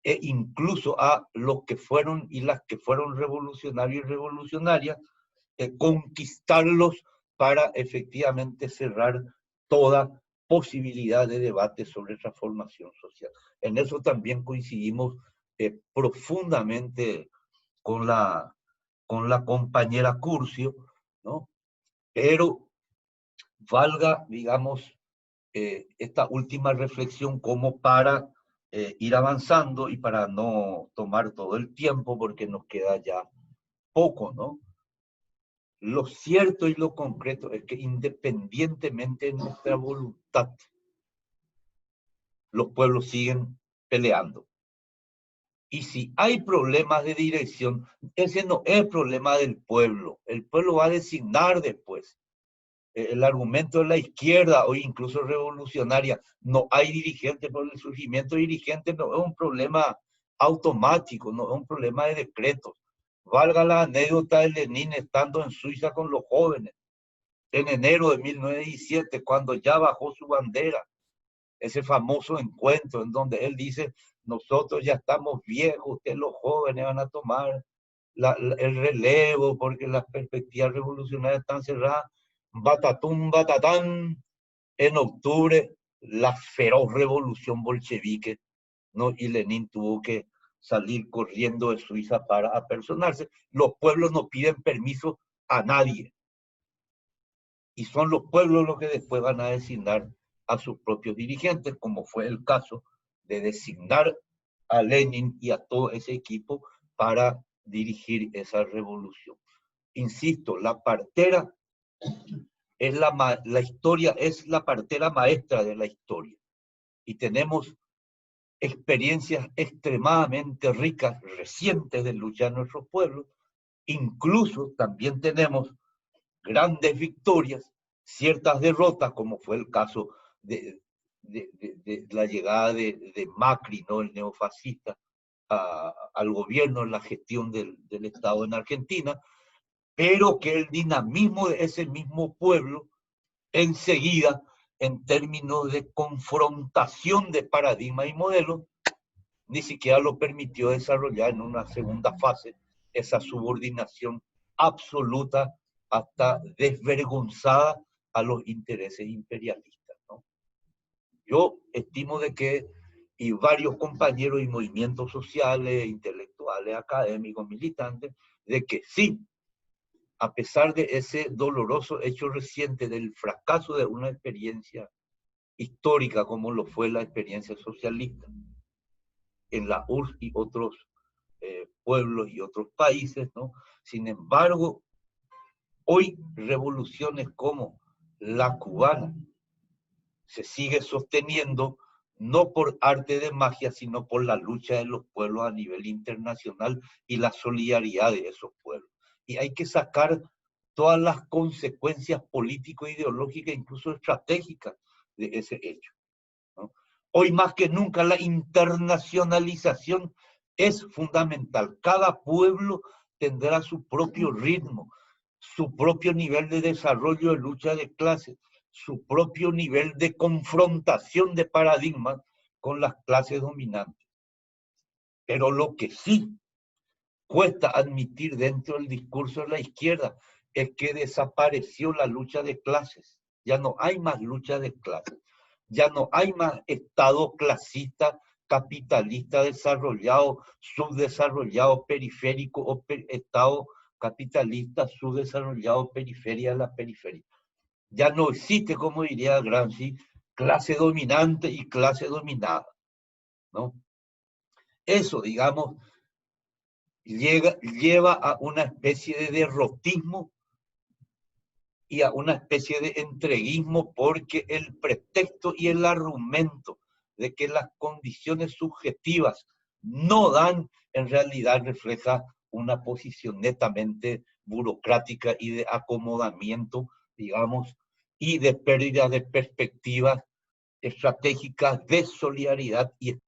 e incluso a los que fueron y las que fueron revolucionarios y revolucionarias, conquistarlos para efectivamente cerrar toda posibilidad de debate sobre transformación social. En eso también coincidimos profundamente con la compañera Curcio, ¿no? Pero valga, digamos, esta última reflexión como para ir avanzando y para no tomar todo el tiempo porque nos queda ya poco, ¿no? Lo cierto y lo concreto es que independientemente de nuestra voluntad, los pueblos siguen peleando. Y si hay problemas de dirección, ese no es problema del pueblo. El pueblo va a designar después. El argumento de la izquierda o incluso revolucionaria, no hay dirigentes, por el surgimiento de dirigentes no es un problema automático, no es un problema de decretos. Valga la anécdota de Lenin estando en Suiza con los jóvenes en enero de 1917, cuando ya bajó su bandera, ese famoso encuentro en donde él dice, nosotros ya estamos viejos, ustedes los jóvenes van a tomar el relevo porque las perspectivas revolucionarias están cerradas. Batatún, batatán, en octubre, la feroz revolución bolchevique, ¿no? Y Lenin tuvo que salir corriendo de Suiza para apersonarse. Los pueblos no piden permiso a nadie. Y son los pueblos los que después van a designar a sus propios dirigentes, como fue el caso de designar a Lenin y a todo ese equipo para dirigir esa revolución. Insisto, la partera es la historia, es la partera maestra de la historia. Y tenemos experiencias extremadamente ricas, recientes de luchar nuestros pueblos. Incluso también tenemos grandes victorias, ciertas derrotas, como fue el caso de la llegada de Macri, ¿no? El neofascista, al gobierno en la gestión del Estado en Argentina, pero que el dinamismo de ese mismo pueblo enseguida, en términos de confrontación de paradigma y modelo, ni siquiera lo permitió desarrollar en una segunda fase esa subordinación absoluta hasta desvergonzada a los intereses imperialistas, ¿no? Yo estimo de que, y varios compañeros y movimientos sociales, intelectuales, académicos, militantes, de que sí, a pesar de ese doloroso hecho reciente del fracaso de una experiencia histórica como lo fue la experiencia socialista en la URSS y otros pueblos y otros países, ¿no? Sin embargo, hoy revoluciones como la cubana se sigue sosteniendo no por arte de magia, sino por la lucha de los pueblos a nivel internacional y la solidaridad de esos pueblos. Y hay que sacar todas las consecuencias político-ideológicas, incluso estratégicas, de ese hecho, ¿no? Hoy más que nunca la internacionalización es fundamental. Cada pueblo tendrá su propio ritmo, su propio nivel de desarrollo de lucha de clases, su propio nivel de confrontación de paradigmas con las clases dominantes. Pero lo que sí cuesta admitir dentro del discurso de la izquierda es que desapareció la lucha de clases. Ya no hay más lucha de clases. Ya no hay más Estado clasista, capitalista, desarrollado, subdesarrollado, periférico, o Estado capitalista, subdesarrollado, periferia de la periferia. Ya no existe, como diría Gramsci, clase dominante y clase dominada, ¿no? Eso, digamos, lleva a una especie de derrotismo y a una especie de entreguismo, porque el pretexto y el argumento de que las condiciones subjetivas no dan, en realidad refleja una posición netamente burocrática y de acomodamiento, digamos, y de pérdida de perspectivas estratégicas de solidaridad y